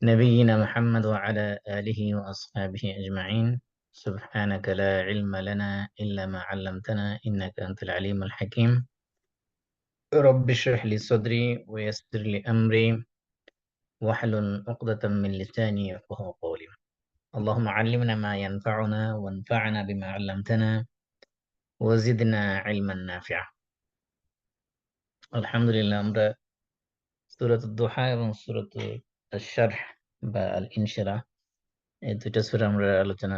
نبينا محمد وعلى آله وأصحابه أجمعين. سبحانك لا علم لنا إلا ما علمتنا إنك أنت العليم الحكيم. رب اشرح لي صدري ويسر لي أمري واحلل عقدة من لساني يفقهوا قولي. اللهم علمنا ما ينفعنا وانفعنا بما علمتنا وزدنا علما نافعا. আলহামদুলিল্লাহ, আমরা সূরাত দুহা এবং সূরাত আশ-শারহ বা আল ইনশিরাহ এই দুইটা সূরা আমরা আলোচনা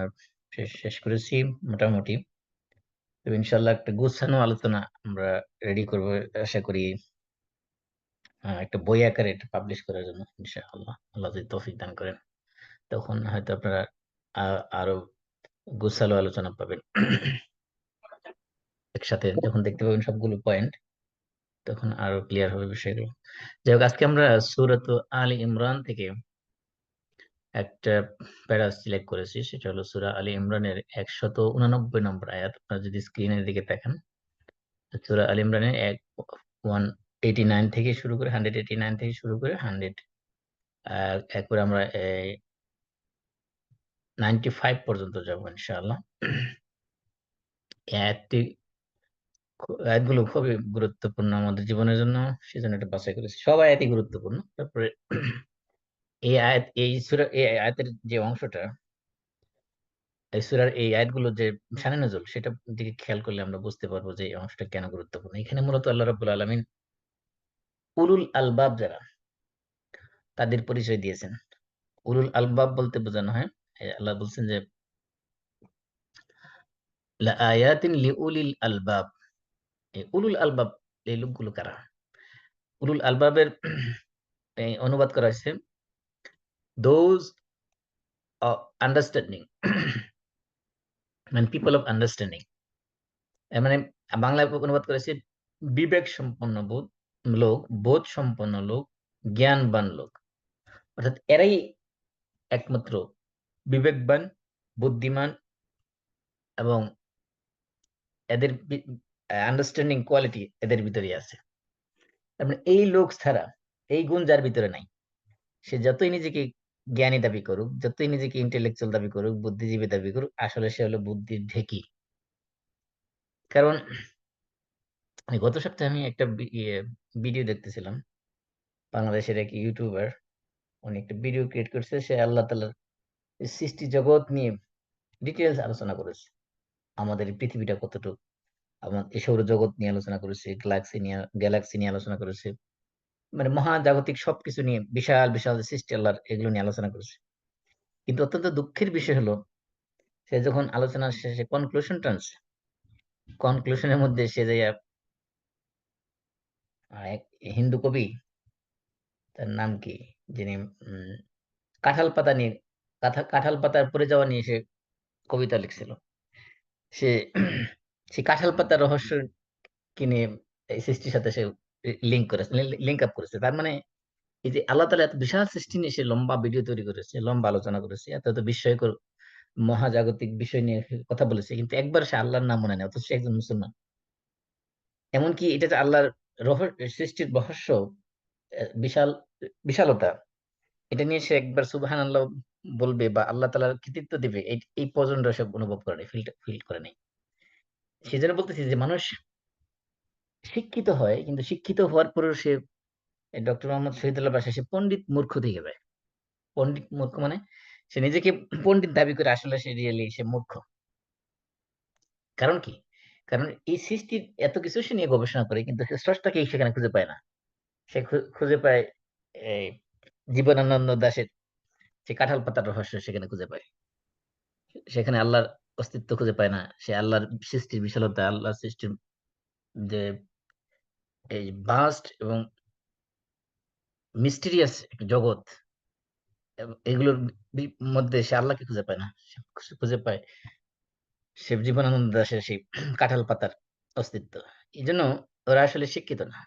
শেষ করেছি মোটামুটি। তবে ইনশাআল্লাহ একটা গুছানো আলোচনা আমরা রেডি করব আশা করি, একটা বই আকারে এটা পাবলিশ করার জন্য ইনশাআল্লাহ। আল্লাহ যদি তৌফিক দান করেন তখন হয়তো আপনারা আরো গোছালো আলোচনা পাবেন। একসাথে যখন দেখতে পাবেন সবগুলো পয়েন্ট, তখন আরো ক্লিয়ার হবে বিষয়গুলো। যাই হোক, আজকে আমরা সূরাত আলী ইমরান থেকে একটা প্যারা সিলেক্ট করেছি, সেটা হলো সূরা আলী ইমরানের 189 নম্বর আয়াত। আপনারা যদি স্ক্রিনের দিকে দেখেন, সূরা আলী ইমরানের 189 থেকে শুরু করে 189 থেকে শুরু করে 100 একবারে আমরা 95 পর্যন্ত যাবো ইনশাআল্লাহ। এই আয়াতগুলো খুবই গুরুত্বপূর্ণ আমাদের জীবনের জন্য, সেজন্য এটা বাছাই করেছি। সব আয়াতই গুরুত্বপূর্ণ। তারপরে এই আয়াতের যে অংশটা, এই সূরার এই আয়াতগুলো যে শানে নজুল, সেটা দিকে খেয়াল করলে আমরা বুঝতে পারবো যে এই অংশটা কেন গুরুত্বপূর্ণ। এখানে মূলত আল্লাহ রাব্বুল আলামিন উলুল আলবাব যারা, তাদের পরিচয় দিয়েছেন। উলুল আলবাব বলতে বোঝানো হয়, আল্লাহ বলছেন যে লা আয়াতিন লিউলিল আলবাব। এই উলুল আলবাব, এই লোকগুলো কারা? উলুল আলবাবের এই অনুবাদ করা হয়েছে দোজ আন্ডারস্ট্যান্ডিং, মানে পিপল অফ আন্ডারস্ট্যান্ডিং। মানে বাংলায় অনুবাদ করেছে বিবেক সম্পন্ন লোক, বোধ সম্পন্ন লোক, জ্ঞানবান লোক। অর্থাৎ এরাই একমাত্র বিবেকবান, বুদ্ধিমান এবং এদের আন্ডারস্ট্যান্ডিং কোয়ালিটি এদের ভিতরে আছে। তার মানে এই লোক ছাড়া, এই গুণ যার ভিতরে নাই, সে যতই নিজেকে জ্ঞানী দাবি করুক, যতই নিজেকে ইন্টেলেকচুয়াল দাবি করুক, বুদ্ধিজীবী দাবি করুক, আসলে সে হলো বুদ্ধির ঢেকি। কারণ গত সপ্তাহে আমি একটা ভিডিও দেখতেছিলাম, বাংলাদেশের এক ইউটিউবার, উনি একটা ভিডিও ক্রিয়েট করছে। সে আল্লাহ তাআলার সৃষ্টি জগৎ নিয়ে ডিটেলস আলোচনা করেছে। আমাদের এই পৃথিবীটা কতটুকু, আমার এই সৌরজগৎ নিয়ে আলোচনা করেছে, গ্যালাক্সি নিয়ে আলোচনা করেছে, মানে মহাজাগতিক সবকিছু নিয়ে বিশাল বিশাল সৃষ্টি আল্লাহর, এগুলো নিয়ে আলোচনা করেছে। কিন্তু অত্যন্ত দুঃখের বিষয় হলো, সে যখন আলোচনা শেষে কনক্লুশন টানছে, কনক্লুশনের মধ্যে সে যে এক হিন্দু কবি, তার নাম কি, যিনি কাঁঠাল পাতা নিয়ে, কাঁঠাল পাতার পড়ে যাওয়া নিয়ে সে কবিতা লিখছিল। সে সেই কাঁঠাল পাতার রহস্য কিনে এই সৃষ্টির সাথে সে লিঙ্ক আপ করেছে। তার মানে এই যে আল্লাহ তাআলা এত বিশাল সৃষ্টি নিয়ে সে লম্বা ভিডিও তৈরি করেছে, লম্বা আলোচনা করেছে, এত এত বিস্ময়কর মহাজাগতিক বিষয় নিয়ে কথা বলেছে, কিন্তু একবার সে আল্লাহর নাম মনে নেই, অথচ সে একজন মুসলমান। এমনকি এটা যে আল্লাহর সৃষ্টির রহস্য, বিশাল বিশালতা, এটা নিয়ে সে একবার সুবহানাল্লাহ বলবে বা আল্লাহ তাআলার কৃতিত্ব দিবে, এই এই পর্যন্ত সে অনুভব করে নাই, ফিল করে নাই। সেজন্য বলতেছি যে মানুষ শিক্ষিত হয়, কিন্তু শিক্ষিত হওয়ার পরেও সে, ডক্টর মোহাম্মদ শহীদুল্লাহ বাসা, সে পণ্ডিত মূর্খ থেকে যায়। পণ্ডিত মূর্খ মানে সে নিজেকে পণ্ডিত দাবি করে, আসলে সে রিয়েলি সে মূর্খ। কারণ কি? কারণ এই সৃষ্টির এত কিছু সে নিয়ে গবেষণা করে, কিন্তু সে স্রষ্টাকে সেখানে খুঁজে পায় না। সে খুঁজে পায় এই জীবনানন্দ দাশের যে কাঁঠাল পাতার রহস্য, সেখানে খুঁজে পায়। সেখানে আল্লাহর অস্তিত্ব খুঁজে পায় না। সে আল্লাহর সৃষ্টির বিশালতা, আল্লাহর সৃষ্টির যে এই ভাস্ট এবং মিস্টিরিয়াস জগৎ, এগুলোর মধ্যে সে আল্লাহকে খুঁজে পায় না। সে খুঁজে পায় সে জীবনানন্দ দাশের সেই কাঁঠাল পাতার অস্তিত্ব। এই জন্য ওরা আসলে শিক্ষিত না,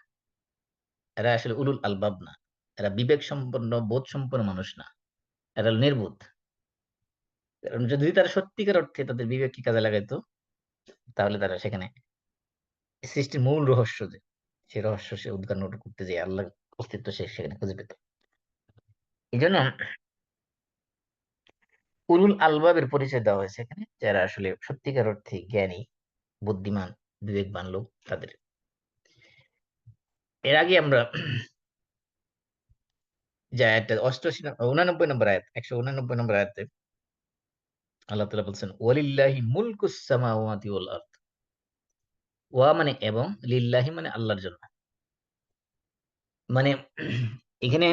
এরা আসলে উলুল আলবাব না, এরা বিবেক সম্পন্ন বোধ সম্পন্ন মানুষ না, এরা নির্বোধ। কারণ যদি তারা সত্যিকার অর্থে তাদের বিবেককে কাজে লাগাইতো, তাহলে তারা সেখানে সৃষ্টির মূল রহস্য যে, সেই রহস্য সে উদ্ঘাটন করতে, যে আল্লাহর অস্তিত্ব সে সেখানে খুঁজে পেত। এই জন্য উলুল আলবাবের পরিচয় দেওয়া হয়েছে এখানে, যারা আসলে সত্যিকার অর্থে জ্ঞানী, বুদ্ধিমান, বিবেকবান লোক তাদের। এর আগে আমরা যে আয়াতটা 89 নম্বর আয়াত, 189 নম্বর আয়াতে আল্লাহ তাআলা বলছেন, ওয়ালিল্লাহি মুলকুস সামাওয়াতি ওয়াল আরদ। ওয়া মানে এবং, লিল্লাহি মানে আল্লাহর জন্য। মানে এখানে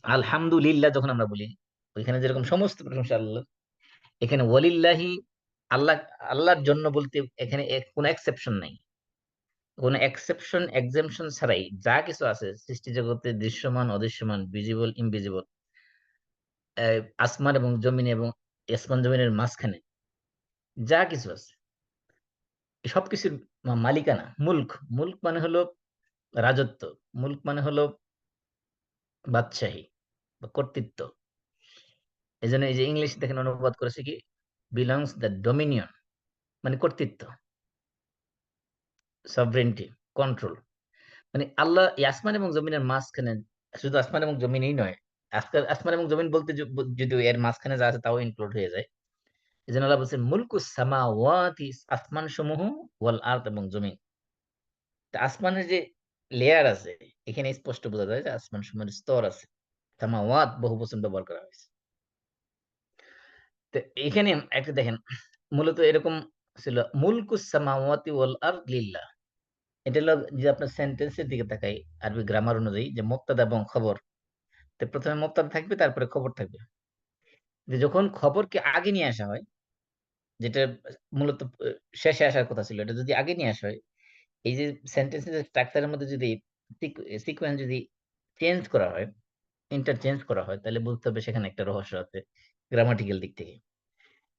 আলহামদুলিল্লাহ যখন আমরা বলি, ওইখানে যেরকম সমস্ত প্রশংসা আল্লাহ, এখানে ওয়ালিল্লাহি, আল্লাহ, আল্লাহর জন্য বলতে এখানে কোনো এক্সেপশন নাই। কোনো এক্সেপশন এক্সেমশন ছাড়াই যা কিছু আছে সৃষ্টি জগতে, দৃশ্যমান অদৃশ্যমান, ভিজিবল ইনভিজিবল, আসমান এবং জমিন এবং আসমান জমিনের মাঝখানে যা কিছু আছে, সবকিছুর মালিকানা, মুলক। মুলক মানে হলো রাজত্ব, মুলক মানে হলো বাদশাহী বা কর্তৃত্ব। এই জন্য এই যে ইংলিশ দেখেন অনুবাদ করেছে কি, বিলংস দ্য ডোমিনিয়ন, মানে কর্তৃত্ব, সভরেন্টি, কন্ট্রোল। মানে আল্লাহ এই আসমান এবং জমিনের মাঝখানে, শুধু আসমান এবং জমিনই নয়, আজকাল আসমান এবং জমিন বলতে যদিও এর মাঝখানে যা আছে তাও ইনক্লুড হয়ে যায়। এই জন্য আল্লাহ বলছেন মুলকুস সামাওয়াতি, আসমান সমূহ, ওয়াল আরদ এবং জমিন। তা আসমানের যে লেয়ার আছে, এখানে স্পষ্ট বোঝা যায় যে আসমান সমূহের স্তর আছে। সামাওয়াত বহু বচন ব্যবহার করা হয়েছে। তো এখানে একটা দেখেন, মূলত এরকম ছিল, মুলকুস সামাওয়াতি ওয়াল আরদ লিল্লাহ। এটা হলো যে আপনার সেন্টেন্সের দিকে তাকাই, আরবি গ্রামার অনুযায়ী যে মুবতাদা এবং খবর, তো প্রথমে মুবতাদা থাকবে, তারপরে খবর থাকবে। যে যখন খবরকে আগে নিয়ে আসা হয়, যেটা মূলত শেষে আসার কথা ছিল, এটা যদি আগে নিয়ে আসা হয়, এই যে সেন্টেন্সের স্ট্রাকচারের মধ্যে যদি সিকোয়েন্স যদি চেঞ্জ করা হয়, ইন্টারচেঞ্জ করা হয়, তাহলে বুঝতে হবে সেখানে একটা রহস্য আছে গ্রামাটিক্যাল দিক থেকে।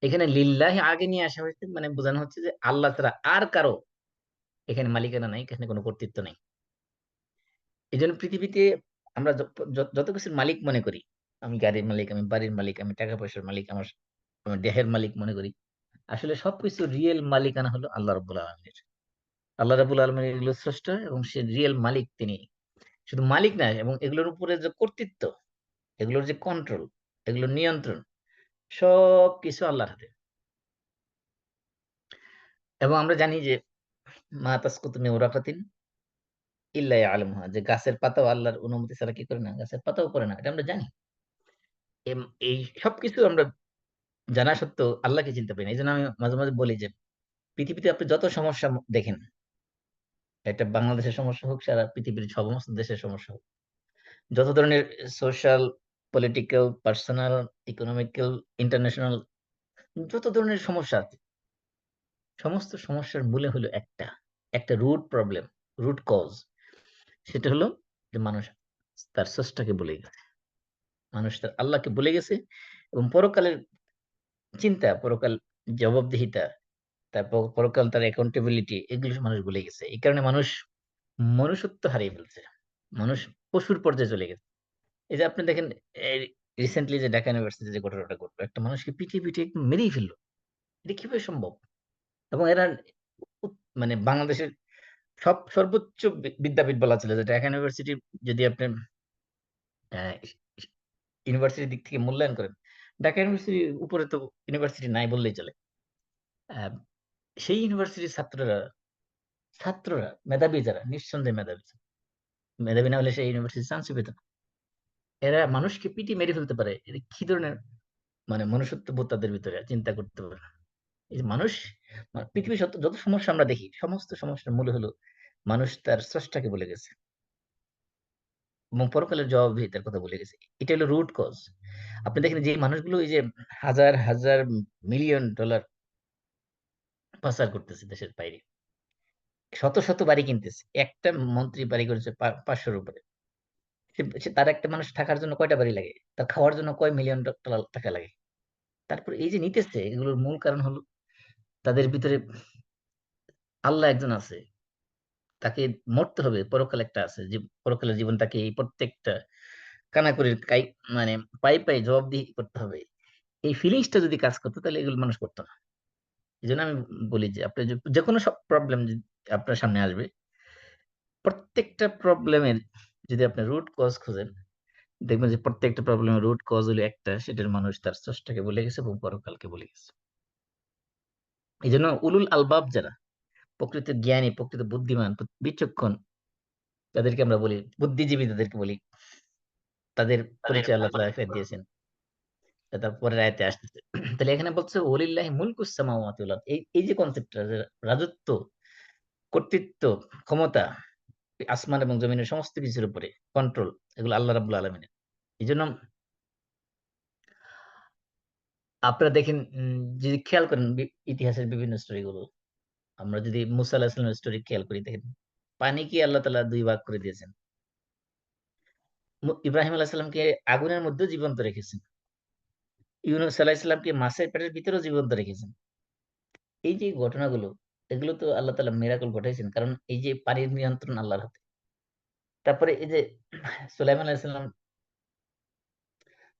এখানে লিল্লাহি আগে নিয়ে আসা হয়েছে, মানে বোঝানো হচ্ছে যে আল্লাহ ছাড়া আর কারো এখানে মালিকানা নাই, এখানে কোনো কর্তৃত্ব নেই। এই জন্য পৃথিবীতে আমরা যত কিছুর মালিক মনে করি, আমি গাড়ির মালিক, আমি বাড়ির মালিক, আমি টাকা পয়সার মালিক, আমার দেহের মালিক মনে করি, আসলে সবকিছু রিয়েল মালিকানা হলো আল্লাহ রাব্বুল আলামিনের। আল্লাহ রাব্বুল আলামিন এগুলো স্রষ্টা এবং সে রিয়েল মালিক তিনি। শুধু মালিক না, এবং এগুলোর উপরে যে কর্তৃত্ব, এগুলোর যে কন্ট্রোল, এগুলোর নিয়ন্ত্রণ, সবকিছু আল্লাহর হাতে। এবং আমরা জানি যে মা তাসকুতু মিন ওয়ারাকাতিন ইল্লা ইয়ালামুহা, যে গাছের পাতাও আল্লাহর অনুমতি ছাড়া কি করে না, গাছের পাতাও করে না, এটা আমরা জানি। এই সবকিছু আমরা জানা সত্ত্বেও আল্লাহকে চিনতে পারি না। এই জন্য আমি মাঝে মাঝে বলি যে পৃথিবীতে আপনি যত সমস্যা দেখেন, এটা বাংলাদেশের সমস্যা হোক, সারা পৃথিবীর সমস্ত দেশের সমস্যা হোক, যত ধরনের social, political, personal, economical, international, যত ধরনের সমস্যা আছে, সমস্ত সমস্যার মূলে হলো একটা, একটা রুট প্রবলেম, রুট কজ। সেটা হলো যে মানুষ তার স্রষ্টাকে ভুলে গেছে, মানুষ তার আল্লাহকে ভুলে গেছে, এবং পরকালের চিন্তা, পরকাল জবাবদিহিতা, তারপর পরকাল তার অ্যাকাউন্টেবিলিটি, এগুলো মানুষ ভুলে গেছে। এই কারণে মানুষ মনুষ্যত্ব হারিয়ে ফেলছে, মানুষ পশুর পর্যায়ে চলে গেছে। এই যে আপনি দেখেন, রিসেন্টলি যে ঢাকা ইউনিভার্সিটি যে ঘটনাটা ঘটলো, একটা মানুষকে পিটিয়ে পিটিয়ে একদম মেরেই ফেললো, এটা কিভাবে সম্ভব? এবং এরা মানে বাংলাদেশের সর্বোচ্চ বিদ্যাপীঠ বলা চলে, যে ঢাকা ইউনিভার্সিটি যদি আপনি ইউনিভার্সিটির দিক থেকে মূল্যায়ন করেন, ঢাকা ইউনিভার্সিটির উপরে তো ইউনিভার্সিটি নাই বললেই চলে। আহ, সেই ইউনিভার্সিটির ছাত্ররা, মেধাবী, যারা নিঃসন্দেহে মেধাবী, মেধাবী না হলে সেই ইউনিভার্সিটি চান্সই পেত না। এরা মানুষকে পিটি মেরে ফেলতে পারে, এটা কি ধরনের মানে মনুষ্যত্ব বোধ তাদের ভিতরে, চিন্তা করতে পারে না। এই যে মানুষ, পৃথিবীর যত সমস্যা আমরা দেখি, সমস্ত সমস্যার মূলে হলো মানুষ তার স্রষ্টাকে বলে গেছে এবং পরকালের জবাবদিহিতার কথা বলে গেছে। এটা হলো রুট কজ। আপনি দেখেন যে মানুষগুলো এই যে হাজার হাজার মিলিয়ন ডলার পাচার করতেছে দেশের বাইরে, শত শত বাড়ি কিনতেছে, একটা মন্ত্রী বাড়ি করেছে 500-র উপরে। তার একটা মানুষ থাকার জন্য কয়টা বাড়ি লাগে, তার খাওয়ার জন্য কয় মিলিয়ন টাকা লাগে। তারপর এই যে নিতেছে, এগুলোর মূল কারণ হলো তাদের ভিতরে আল্লাহ একজন আছে, তাকে মরতে হবে, পরকাল একটা আছে, যে পরকালের জীবন তাকে এই প্রত্যেকটা কানাকড়ির মানে পাই পাই জবাবদিহি করতে হবে। এই ফিলিংসটা যদি কাজ করতো, তাহলে এগুলো মানুষ করতো না। এই জন্য আমি বলি যে আপনি যে কোনো সব প্রবলেম আপনার সামনে আসবে, প্রত্যেকটা প্রবলেমের যদি আপনি রুট কজ খোঁজেন, দেখবেন যে প্রত্যেকটা প্রবলেমের রুট কজ হলো একটা, সেটার মানুষ তার স্রষ্টাকে বলে গেছে এবং পরকালকে বলে গেছে। এই জন্য উলুল আলবাব যারা, প্রকৃত জ্ঞানী, প্রকৃত বুদ্ধিমান, বিচক্ষণ, তাদেরকে আমরা বলি বুদ্ধিজীবী, তাদেরকে বলি, তাদের পরিচয় আল্লাহ তাআলা এখানে দিয়েছেন। তারপরের আয়াতে আসতেছে। তাহলে এখানে বলছে ওয়ালিল্লাহি মুলকুস সামাওয়াতি ওয়াল আরদ। এই যে কনসেপ্টটা, যে রাজত্ব, কর্তৃত্ব, ক্ষমতা, আসমান এবং জমিনের সমস্ত কিছুর উপরে কন্ট্রোল, এগুলো আল্লাহ রাব্বুল আলামিনের। এজন্য আপনারা দেখেন, যদি খেয়াল করেন ইতিহাসের বিভিন্ন স্টোরি গুলো, আমরা যদি মুসা আলাইহিস সালামের স্টোরি খেয়াল করি, দেখেন পানিকে আল্লাহ তাআলা ২ ভাগ করে দিয়েছেন। ইব্রাহিম আলাইহিস সালামকে আগুনের মধ্যেও জীবন্ত রেখেছেন। ইউনূস আলাইহিস সালামকে মাছের পেটের ভিতরেও জীবন্ত রেখেছেন। এই যে ঘটনাগুলো, এগুলো তো আল্লাহ তাআলা মিরাকল ঘটাইছেন। কারণ এই যে পানির নিয়ন্ত্রণ আল্লাহর হাতে। তারপরে এই যে সুলাইমান আলাইহিস সালাম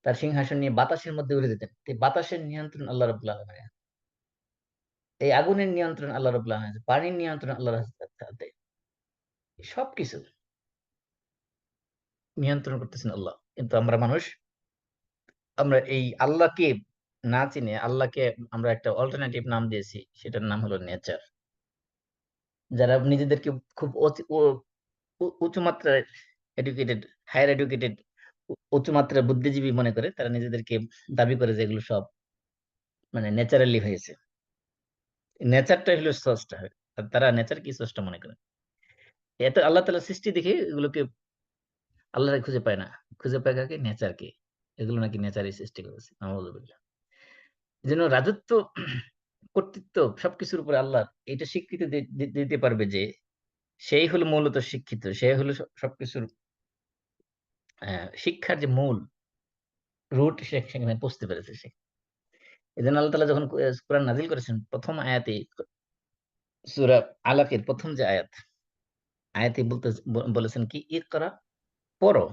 তার সিংহাসন নিয়ে বাতাসের মধ্যে উড়ে যেতেন। এই বাতাসের নিয়ন্ত্রণ আল্লাহ রাব্বুল আলামিনের। এই আগুনের নিয়ন্ত্রণ আল্লাহ রাব্বুল আলামিনের। পানির নিয়ন্ত্রণ আল্লাহর হাতে। সবকিছু নিয়ন্ত্রণ করতেছেন আল্লাহ। কিন্তু আমরা মানুষ, আমরা এই আল্লাহকে না চিনে আল্লাহকে আমরা একটা অল্টারনেটিভ নাম দিয়েছি, সেটার নাম হলো নেচার। যারা নিজেদেরকে খুব উঁচু মাত্রায় এডুকেটেড, হায়ার এডুকেটেড, উঁচু মাত্রার বুদ্ধিজীবী মনে করে, তারা নিজেদেরকে দাবি করে যে এগুলো সব মানে ন্যাচারালি হয়েছে। নেচারটা হলো স্রষ্টা। আর তারা নেচার কি স্রষ্টা মনে করে। এত আল্লাহ তাআলার সৃষ্টি দেখে এগুলোকে আল্লাহরে খুঁজে পায় না। খুঁজে পায় কাকে? নেচারকে। এগুলো নাকি নেচারই সৃষ্টি করেছে। নাউযুবিল্লাহ। এজন্য রাজত্ব, কর্তৃত্ব সবকিছুর উপরে আল্লাহর, এটা স্বীকৃতি দিতে পারবে যে সেই হলো মূলত শিক্ষিত। সে হলো সবকিছুর শিক্ষার যে মূল রুট, সেখানে পৌঁছতে পেরেছে সে। এজন্য আল্লাহ তাআলা যখন কোরআন নাযিল করেছেন, ১ম আয়াতে সূরা আলাকের ১ম যে আয়াতে বলেছেন কি? ইকরা, পড়ো।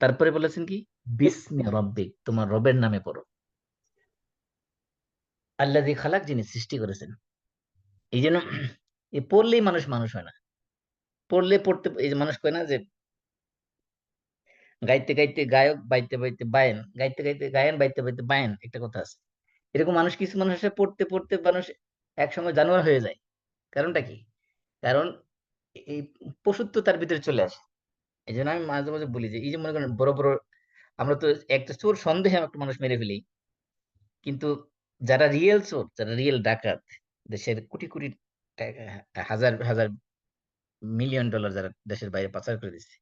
তারপরে বলেছেন কি? বিসমি রাব্বিক, তোমার রবের নামে পড়ো। আল্লাযী খালাক, যিনি সৃষ্টি করেছেন। এইজন্য পড়লেই মানুষ মানুষ হয় না। পড়তে এই যে মানুষ কয় না যে গাইতে গাইতে গায়ক, বাইতে বাইতে বায়েন, গাইতে গাইতে গায়েন, বাইতে বাইতে বায়েন, একটা কথা আছে। এরকম মানুষ, কিছু মানুষ আছে পড়তে পড়তে মানুষ একসময় জানোয়ার হয়ে যায়। কারণটা কি? কারণ এই পশুত্ব তার ভিতরে চলে আসে। এজন্য আমি মাঝে মাঝে বলি যে এই যে মনে করেন বড় বড়, আমরা তো একটা চোর সন্দেহে একটা মানুষ মেরে ফেলি, কিন্তু যারা রিয়েল চোর, যারা রিয়েল ডাকাত, দেশের কোটি কোটি টাকা, হাজার হাজার মিলিয়ন ডলার যারা দেশের বাইরে পাচার করে দিচ্ছে,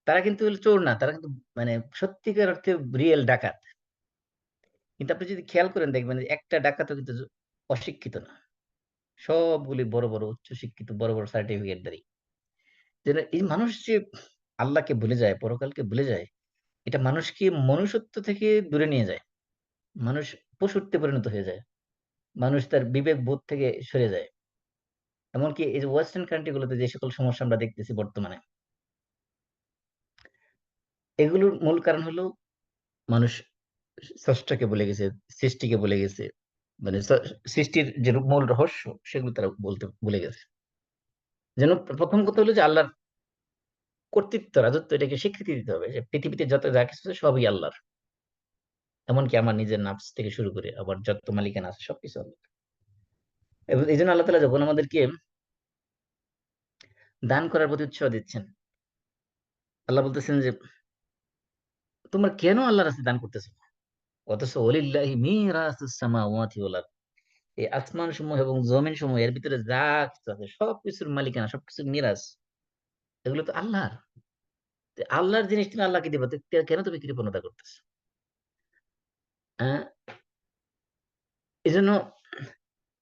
তারা কিন্তু চোর না, তারা কিন্তু মানে সত্যিকার অর্থে রিয়েল ডাকাত। কিন্তু আপনি যদি খেয়াল করেন দেখবেন যে একটা ডাকাতও কিন্তু অশিক্ষিত না। সবগুলি বড় বড় উচ্চ শিক্ষিত, বড় বড় সার্টিফিকেটধারী। যেন এই মানুষ যে আল্লাহকে ভুলে যায়, পরকালকে ভুলে যায়, এটা মানুষকে মনুষ্যত্ব থেকে দূরে নিয়ে যায়। মানুষ পশুত্বে পরিণত হয়ে যায়। মানুষ তার বিবেক বোধ থেকে সরে যায়। এমনকি এই যে ওয়েস্টার্ন কান্ট্রি গুলোতে যে সকল সমস্যা আমরা দেখতেছি বর্তমানে, এগুলোর মূল কারণ হলো মানুষ স্রষ্টাকে ভুলে গেছে, সৃষ্টিকে ভুলে গেছে। মানে সৃষ্টির যে মূল রহস্য, সেগুলো তারা বলতে ভুলে গেছে। যেন প্রথম কথা হলো যে আল্লাহর কর্তৃত্ব, রাজত্ব, এটাকে স্বীকৃতি দিতে হবে যে পৃথিবীতে যত যা কিছু আছে সবই আল্লাহর। এমনকি আমার নিজের নাফস থেকে শুরু করে আবার যত মালিকানা আছে সবকিছু আল্লাহ। এবং এই জন্য আল্লাহ তাআলা যখন আমাদেরকে দান করার প্রতি উৎসাহ দিচ্ছেন, আল্লাহ বলতেছেন যে তোমরা কেন আল্লাহর রাস্তায় দান করতেছো? অথচ ওয়ালিল্লাহি মিরাসুস সামাওয়াতি ওয়াল আরদ, এই আসমান সমূহ এবং জমিন সমূহ, এর ভিতরে যা কিছু আছে সবকিছুর মালিকানা, সবকিছুর মিরাস, এগুলো তো আল্লাহর। আল্লাহর জিনিস তুমি আল্লাহকে দিবা, তো কেন তুমি কৃপণতা করতেছো? হ্যাঁ, এই জন্য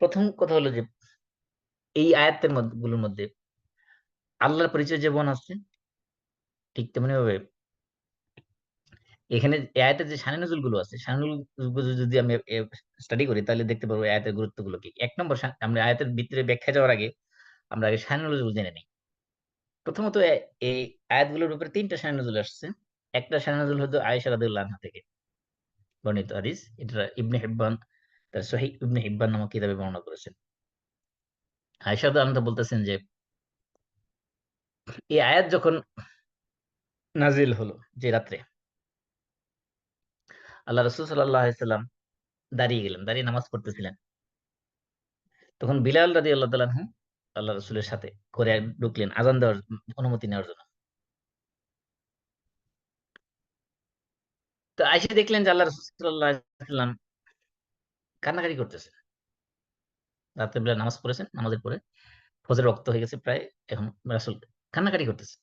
প্রথম কথা হলো যে এই আয়াতের গুলোর মধ্যে আল্লাহর পরিচয় যেমন আছে, ঠিক তেমনি ভাবে এখানে এই আয়াতের যে শানে নজুল গুলো আছে, শানে নজুল গুলো যদি আমি স্টাডি করি, তাহলে দেখতে পারবো এই আয়াতের গুরুত্বগুলো কি। এক নম্বর, আমরা আয়াতের ভিতরে ব্যাখ্যা যাওয়ার আগে আমরা আগে শানে নজুল জেনে নিই। প্রথমত এই আয়াতগুলোর উপরে ৩টা শানে নজুল আসছে। একটা শানে নজুল হলো আয়েশা রাদিয়াল্লাহু আনহা থেকে বর্ণিত হাদিস। এটা ইবনে হিব্বান তার সহিহ ইবনে হিব্বান নামক কিতাবে বর্ণনা করেছেন। আয়েশা রাদিয়াল্লাহু আনহা বলতেছেন যে এই আয়াত যখন নাজিল হলো যে রাত্রে আল্লাহ রাসূল সাল্লাল্লাহু আলাইহি সাল্লাম দাঁড়িয়ে গেলেন, দাঁড়িয়ে নামাজ পড়তেছিলেন। তখন বিলাল রাদিয়াল্লাহু তাআলা আনহু আল্লাহ রাসূলের সাথে করে ঢুকলেন আযান দেওয়ার অনুমতি নেওয়ার জন্য। তো আইসা দেখলেন যে আল্লাহ রাসূল সাল্লাল্লাহু আলাইহি ওয়াসাল্লাম কান্নাকাটি করতেছেন। রাতের বেলা নামাজ পড়েছেন, নামাজের পরে ফজরের ওয়াক্ত হয়ে গেছে প্রায়। এখন রাসূল কান্নাকাটি করতেছে।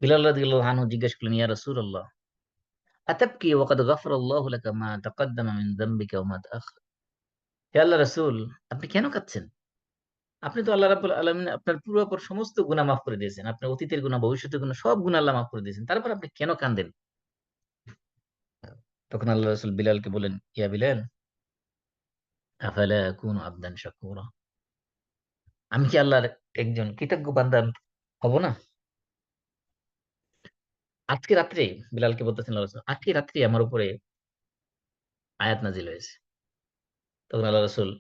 বিলাল রাদিয়াল্লাহু আনহু জিজ্ঞেস করলেন, ইয়া রাসূলাল্লাহ আতাবকি ওয়া কাদ গাফারাল্লাহু লাকা মা তাকাদ্দামা মিন যামবিকা ওয়া মা তাআখার। হে আল্লাহ রাসূল, আপনি কেন কাঁদছেন? আপনি তো আল্লাহ রাব্বুল আলামিন আপনার পূর্বাপর সমস্ত গুনাহ মাফ করে দিয়েছেন। আপনার অতীতের গুনাহ, ভবিষ্যতের গুনাহ সব গুনাহ আল্লাহ মাফ করে দিয়েছেন। তারপর আপনি কেন কান্দেন? তখন আল্লাহ রাসূল বিলালকে বললেন, ইয়া বিলাল আফালা আকুনু আবদান শাকুরা। আমি কি আল্লাহর একজন কৃতজ্ঞ বান্দা হব না? আজকে রাত্রে বিলালকে বলতেছেন আল্লাহ রাসূল, আজকে রাত্রে আমার উপরে আয়াত নাযিল হয়েছে। তখন আল্লাহ রাসূল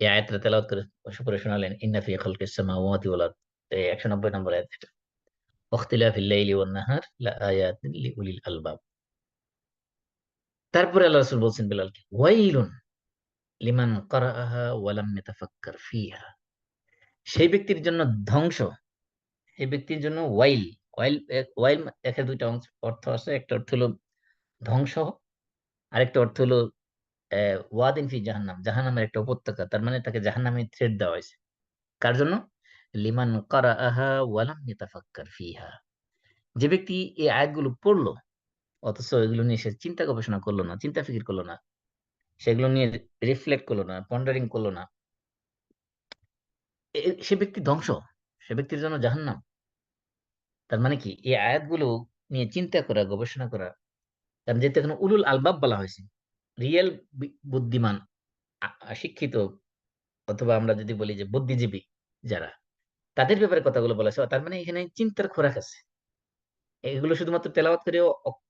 এই আয়াতটা তেলাওয়াত করে পড়ে শোনালেন, ইন্না ফি খালকিস সামাওয়াতি ওয়াল আরদ। ১৯০ নম্বর আয়াত এটা। ওয়াখতিলাফিল লাইলি ওয়ান নাহার লাআয়াতিন লিউলিল আলবাব। তারপরে আল্লাহ রাসূল বলছেন বিলালকে, ওয়াইলুন লিমান ক্বারাআহা ওয়া লাম ইয়াতাফাক্কার ফিহা। সেই ব্যক্তির জন্য ধ্বংস, সেই ব্যক্তির জন্য ওয়াইল। ওয়াইল এখানে দুইটা অর্থ আছে। একটা অর্থ হলো ধ্বংস, আরেকটা অর্থ হলো ওয়াদিন ফি জাহান্নাম, জাহান্নামের একটা উপত্যকা। তার মানে তাকে জাহান্নামে থ্রেট দেওয়া হয়েছে। কার জন্য? লিমান ক্বারাআহা ওয়া লাম ইয়াতাফাক্কার ফিহা। যে ব্যক্তি এই আয়াতগুলো পড়লো অথচ এগুলো নিয়ে সে চিন্তা গবেষণা করলো না, চিন্তা ফিকির করলো না, সেগুলো নিয়ে রিফ্লেক্ট করলো না, পন্ডারিং করলো না, সে ব্যক্তি ধ্বংস, সে ব্যক্তির জন্য জাহান্নাম। তার মানে কি এই আয়াতগুলো নিয়ে চিন্তা করা, গবেষণা করা, কারণ যেহেতু এখানে উলুল আলবাব বলা হয়েছে, রিয়েল বুদ্ধিমান, শিক্ষিত, অথবা আমরা যদি বলি যে বুদ্ধিজীবী যারা, তাদের ব্যাপারে কথাগুলো বলা হয়েছে। তার মানে এখানে চিন্তার খোরাক আছে। এগুলো শুধুমাত্র তেলাওয়াত করে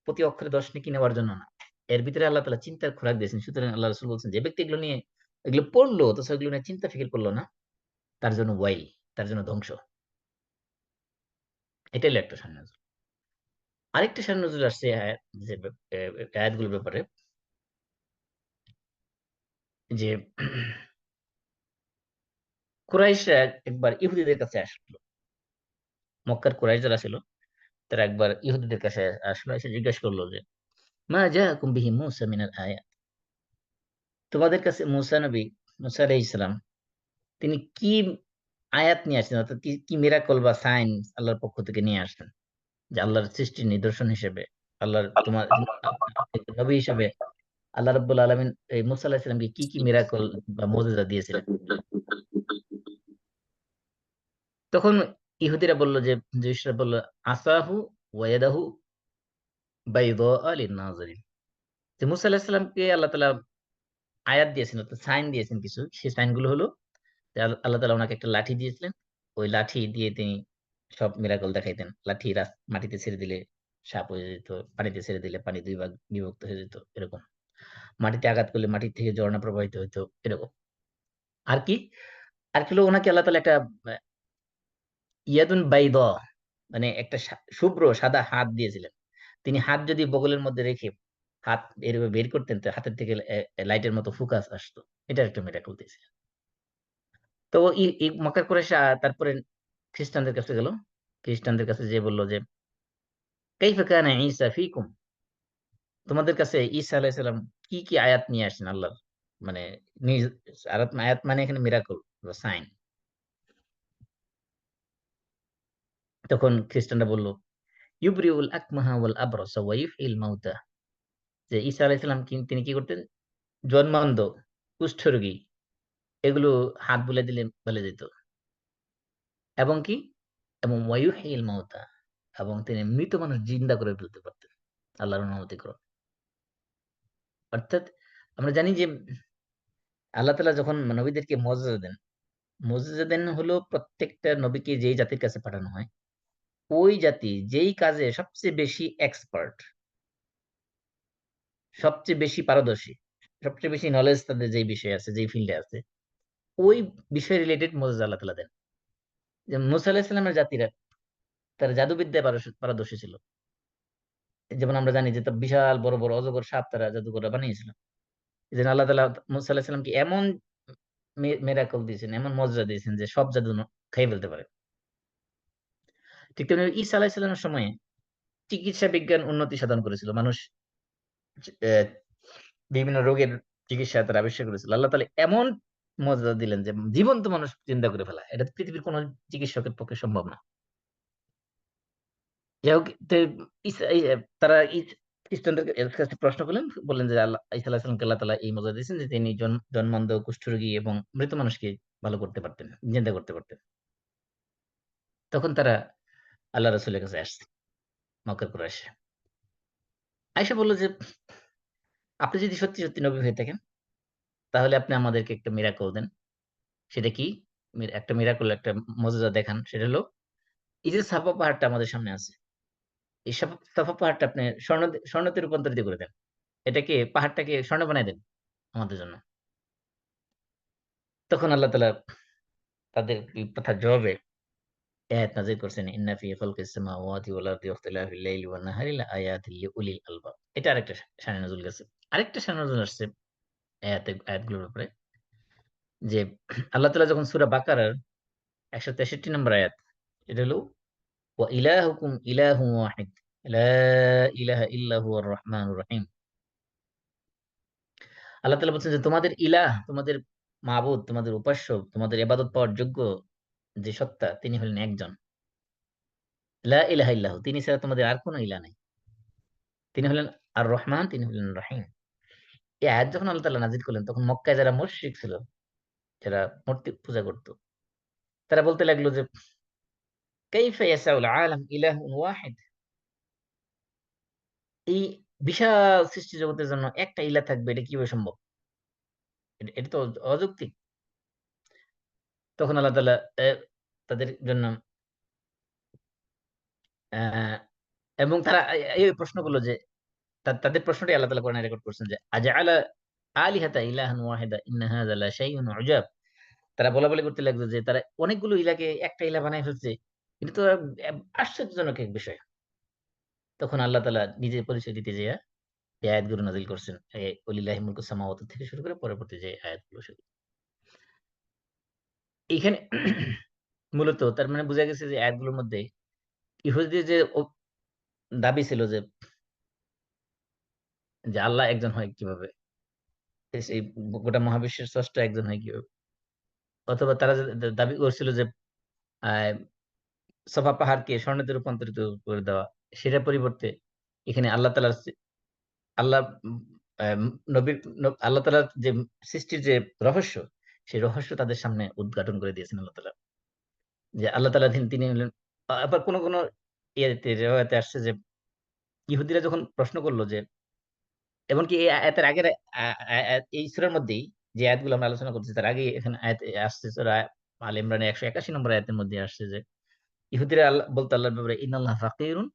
প্রতি অক্ষরে ১০ নেকি নেওয়ার জন্য না। এর ভিতরে আল্লাহ তাআলা চিন্তার খোরাক দিয়েছেন। সুতরাং আল্লাহ রাসূল বলছেন, যে ব্যক্তি এগুলো নিয়ে এগুলো পড়লো অথচ এগুলো নিয়ে চিন্তা ফিকির করলো না, তার জন্য ওয়াইল, তার জন্য ধ্বংস। এটাই হলো একটা শান নজুল। আরেকটা শান নজুল আসছে যে আয়াতগুলোর ব্যাপারে, যে কুরাইশরা একবার ইহুদীদের কাছে আসলো। মক্কার কুরাইশ যারা ছিল তারা একবার ইহুদীদের কাছে আসলো, এসে জিজ্ঞেস করলো যে, মা জাআকুম বিহি মূসা মিনাল আয়াত। তোমাদের কাছে মূসা নবী, মূসা আলাইহিস সালাম, তিনি কি আয়াত নিয়ে আসছেন, অর্থাৎ কি কি মিরাকল বা সাইন আল্লাহর পক্ষ থেকে নিয়ে আসছেন, যে আল্লাহর সৃষ্টির নিদর্শন হিসেবে, আল্লাহর তোমার নবী হিসেবে আল্লাহ রাব্বুল আলামিন এই মূসা আলাইহিস সালামকে কি কি মিরাকল বা মুজিজা দিয়েছিলেন। তখন ইহুদিরা বলল যে, জুইশরা বলল, আসাহু ওয়া ইয়াদাহু বাইদা লিন-নাজিরিন। যে মূসা আলাইহিস সালামকে আল্লাহ তাআলা আয়াত দিয়েছেন, অর্থাৎ সাইন দিয়েছেন কিছু। সেই সাইন গুলো হলো যে আল্লাহ তাআলা ওনাকে একটা লাঠি দিয়েছিলেন। ওই লাঠি দিয়ে তিনি সব মিরাকল দেখাইতেন। লাঠি মাটিতে ছেড়ে দিলে সাপ হয়ে যেত, পানিতে ছেড়ে দিলে পানি ২ ভাগ বিভক্ত হয়ে যেত, এরকম। মাটিতে আঘাত করলে মাটির থেকে ঝর্ণা প্রবাহিত হইতো, এরকম। আর কি? আর কি হলো, ওনাকে আল্লাহ তাআলা একটা আ ইয়াদুন বাইদা, মানে একটা শুভ্র সাদা হাত দিয়েছিলেন। তিনি হাত যদি বগলের মধ্যে রেখে হাত এভাবে বের করতেন, তো হাতের থেকে লাইটের মতো ফোকাস আসতো। এটার একটা মিরাকল দিয়েছিলেন। তো মক্কার কুরাইশরা তারপরে খ্রিস্টানদের কাছে গেল। খ্রিস্টানদের কাছে যেয়ে বলল যে, কাইফা কানা ঈসা ফীকুম। তোমাদের কাছে ঈসা আলাইহিস সালাম কি, কি আয়াত নিয়ে আসেন আল্লাহর? মানে নিজ আয়াত মানে এখানে মিরাকল বা সাইন। তখন খ্রিস্টানরা বলল, ইউবরিউল আকমাহা ওয়াল আবরাসা ওয়া ইউহয়িল মাউতা। যে ঈসা আলাইহিস সালাম তিনি কি করতেন? জন্মান্ধ, কুষ্ঠরোগী, এগুলো হাত বুলাই দিলে ভালো যেত। এবং কি? এবং ওয়া ইউহয়িল মাউতা, এবং তিনি মৃত মানুষ জিন্দা করে ফেলতে পারতেন আল্লাহর অনুমতি ক্রমে। অর্থাৎ আমরা জানি যে আল্লাহ তাআলা যখন নবীদেরকে মুজিজা দেন, মুজিজা দেন হলো প্রত্যেকটা নবীকে যেই জাতির কাছে পাঠানো হয়, ওই জাতি যেই কাজে সবচেয়ে বেশি এক্সপার্ট, সবচেয়ে বেশি পারদর্শী, সবচেয়ে বেশি নলেজ তাদের যেই বিষয়ে আছে, যেই ফিল্ডে আছে, ওই বিষয় রিলেটেড মুজিজা আল্লাহ তাআলা দেন। যে মূসা আলাইহিস সালামের জাতিরা তারা জাদুবিদ্যায় পারদর্শী ছিল। যেমন আমরা জানি যে বিশাল বড় বড় অজগর সাপ তারা জাদুকররা বানিয়েছিল। এই জন্য আল্লাহ তাআলা মুসা আলাইহিস সালামকে এমন মিরাকল দিয়েছেন, এমন মজা দিয়েছেন যে সব জাদু খেয়ে ফেলতে পারে। ঠিক তেমনি ঈসা আলাইহিস সালামের সময়ে চিকিৎসা বিজ্ঞান উন্নতি সাধন করেছিল। মানুষ আহ, বিভিন্ন রোগের চিকিৎসা তারা আবিষ্কার করেছিল। আল্লাহ তাআলা এমন মর্যাদা দিলেন যে জীবন্ত মানুষ চিন্তা করে ফেলা, এটা পৃথিবীর কোন চিকিৎসকের পক্ষে সম্ভব না। যাই হোক, তারা খ্রিস্টানদের কাছে প্রশ্ন করলেন, বললেন যে আল্লাহ ঈসা আলাইহিস সালামকে আল্লাহ তাআলা এই মর্যাদা দিয়েছেন যে তিনি জন্মান্ধ, কুষ্ঠরোগী এবং মৃত মানুষকে ভালো করতে পারতেন, জিন্দা করতে পারতেন। তখন তারা আল্লাহ রাসূলের কাছে আসছে, মক্কার কুরাইশ। আয়েশা বলল যে আপনি যদি সত্যি সত্যি নবী হয়ে থাকেন তাহলে আপনি আমাদেরকে একটা মিরাকল দেন। সেটা কি? একটা মিরাকল, একটা মজেজা দেখান। সেটা হলো এই যে সাফা পাহাড়টা আমাদের সামনে আছে, এই সাফা পাহাড়টা আপনি স্বর্ণতে রূপান্তরিত করে দেন। এটাকে পাহাড়টাকে স্বর্ণ বানায় দেন আমাদের জন্য। তখন আল্লাহ তাআলা তাদের এই কথার জবাবে আয়াত নাযিল করছেন, ইন্না ফি খালকিস সামাওয়াতি ওয়াল আরদি ওয়াখতিলাফিল লাইলি ওয়ান নাহারি লাআয়াতিল লিউলিল আলবাব। এটা আরেকটা শানে নজুল গেছে। আরেকটা শানে নজুল আসছে আয়াতগুলোর ব্যাপারে, যে আল্লাহ তাআলা যখন সূরা বাকারার 163 নম্বর আয়াত, এটা হলো ওয়া ইলাহুকুম ইলাহুন ওয়াহিদ লা ইলাহা ইল্লা হুয়ার রহমানুর রহিম। আল্লাহ তাআলা বলছেন যে তোমাদের ইলাহ, তোমাদের মাবুদ, তোমাদের উপাস্য, তোমাদের ইবাদত পাওয়ার যোগ্য যে সত্তা, তিনি হলেন একজন। লা ইলাহা ইল্লাহু, তিনি ছাড়া তোমাদের আর কোনো ইলাহ নাই। তিনি হলেন আর রহমান, তিনি হলেন রহিম। এই আয়াত যখন আল্লাহ তাআলা নাযিল করলেন তখন মক্কায় যারা মুশরিক ছিল, যারা মূর্তি পূজা করত, তারা বলতে লাগলো যে কাইফা ইয়াসাউল আলাম ইলাহুন ওয়াহিদ, এই বিশাল সৃষ্টি জগতের জন্য একটা ইলাহ থাকবে, এটা কিভাবে সম্ভব? এটা তো অযৌক্তিক। তখন আল্লাহ তাআলা তাদের জন্য আহ, এবং তারা এই প্রশ্ন করলো যে তাদের প্রশ্নটাই আল্লাহ তাআলা কোরআনে রেকর্ড করছেন যে আজআলা আলিহাতা ইলাহান ওয়াহিদা ইন্না হাযা লা শাইউন উজাব। তারা বলাবলি করতে লাগলো যে তারা অনেকগুলো ইলাকে একটা ইলা বানায় ফেলছে, এটা তো আশ্চর্যজনক এক বিষয়। তখন আল্লাহ তাআলা নিজে পরিচয় দিতে যেয়ে এই আয়াতগুলো নাযিল করছেন, ওয়ালিল্লাহি মুলকুস সামাওয়াতি থেকে শুরু করে পরবর্তী যে আয়াতগুলো সেগুলো। এইখানে মূলত তার মানে বোঝা গেছে যে আয়াতগুলোর মধ্যে ইহুদিদের যে দাবি ছিল যে যে আল্লাহ একজন হয় কিভাবে, সেই গোটা মহাবিশ্বের স্রষ্টা একজন হয় কিভাবে, অথবা তারা যে দাবি করছিল যে আহ সাফা পাহাড়কে স্বর্ণতে রূপান্তরিত করে দেওয়া, সেটার পরিবর্তে এখানে আল্লাহ তাআলার আল্লাহ আহ, নবীর আল্লাহ তাআলার যে সৃষ্টির যে রহস্য, সেই রহস্য তাদের সামনে উদ্ঘাটন করে দিয়েছেন আল্লাহ তাআলা। যে আল্লাহ তাআলা তিনি হলেন, আবার কোন কোন ইয়েতে রিওয়ায়াতে আসছে যে ইহুদিরা যখন প্রশ্ন করলো যে, এমনকি এই আয়াতের আগের এই সূরার মধ্যেই যে আয়াতগুলো আমরা আলোচনা করতেছি তার আগে এখানে আয়াত আসছে সূরা আলে ইমরানের 181 নম্বর আয়াতের মধ্যে আসছে যে ইহুদিরা আল্লাহ বলতো আল্লাহর ব্যাপারে, ইন্নাল্লাহ ফাকিরুন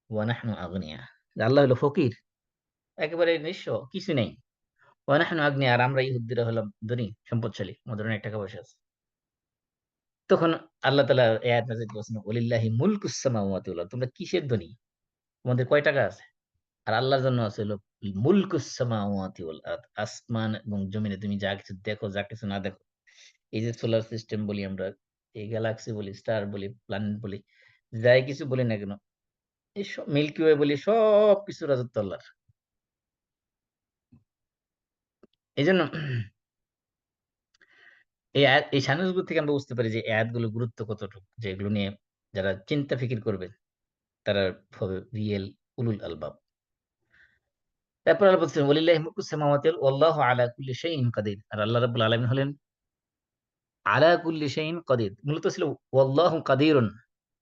ওয়া নাহনু আগনিয়া, যে আল্লাহ হলো ফকির, একেবারে নিঃস্ব, কিছু নেই। ওয়া নাহনু আগনিয়া, আর আমরা ইহুদিরা হলাম ধনী, সম্পদশালী, আমাদের অনেক টাকা পয়সা আছে। তখন আল্লাহ তাআলা এই আয়াত নাযিল করেছেন, ওয়ালিল্লাহি মুলকুস সামাওয়াতি ওয়াল আরদ, তোমরা কিসের ধনী, তোমাদের কয় টাকা আছে? আর আল্লাহর জন্য আছে হলো মুলকুস সামাওয়াতি ওয়াল আরদ, আসমান এবং জমিনে তুমি যা কিছু দেখো, যা কিছু না দেখো, এই যে সোলার সিস্টেম বলি আমরা, এই গ্যালাক্সি বলি, স্টার বলি, প্ল্যানেট বলি, যাই কিছু বলি না কেন, এই সব মিল্কি ওয়ে বলি, সব কিছু রাজত্ব আল্লাহর। এই জন্য এই সানুসগুলো থেকে আমরা বুঝতে পারি যে এই আয়াতগুলোর গুরুত্ব কতটুকু, যে এগুলো নিয়ে যারা চিন্তা ফিকির করবে তারা হবে রিয়েল উলুল আলবাব। তারপর আল্লাহ বলছেন ওয়ালিল্লাহি মুলকুস সামাওয়াতি ওয়াল্লাহু আলা কুল্লি শাইইন কাদির, আর আল্লাহ রাব্বুল আলামিন হলেন আলা কুল্লি শাইইন কাদির। মূলত ছিল ওয়াল্লাহু কাদিরুন,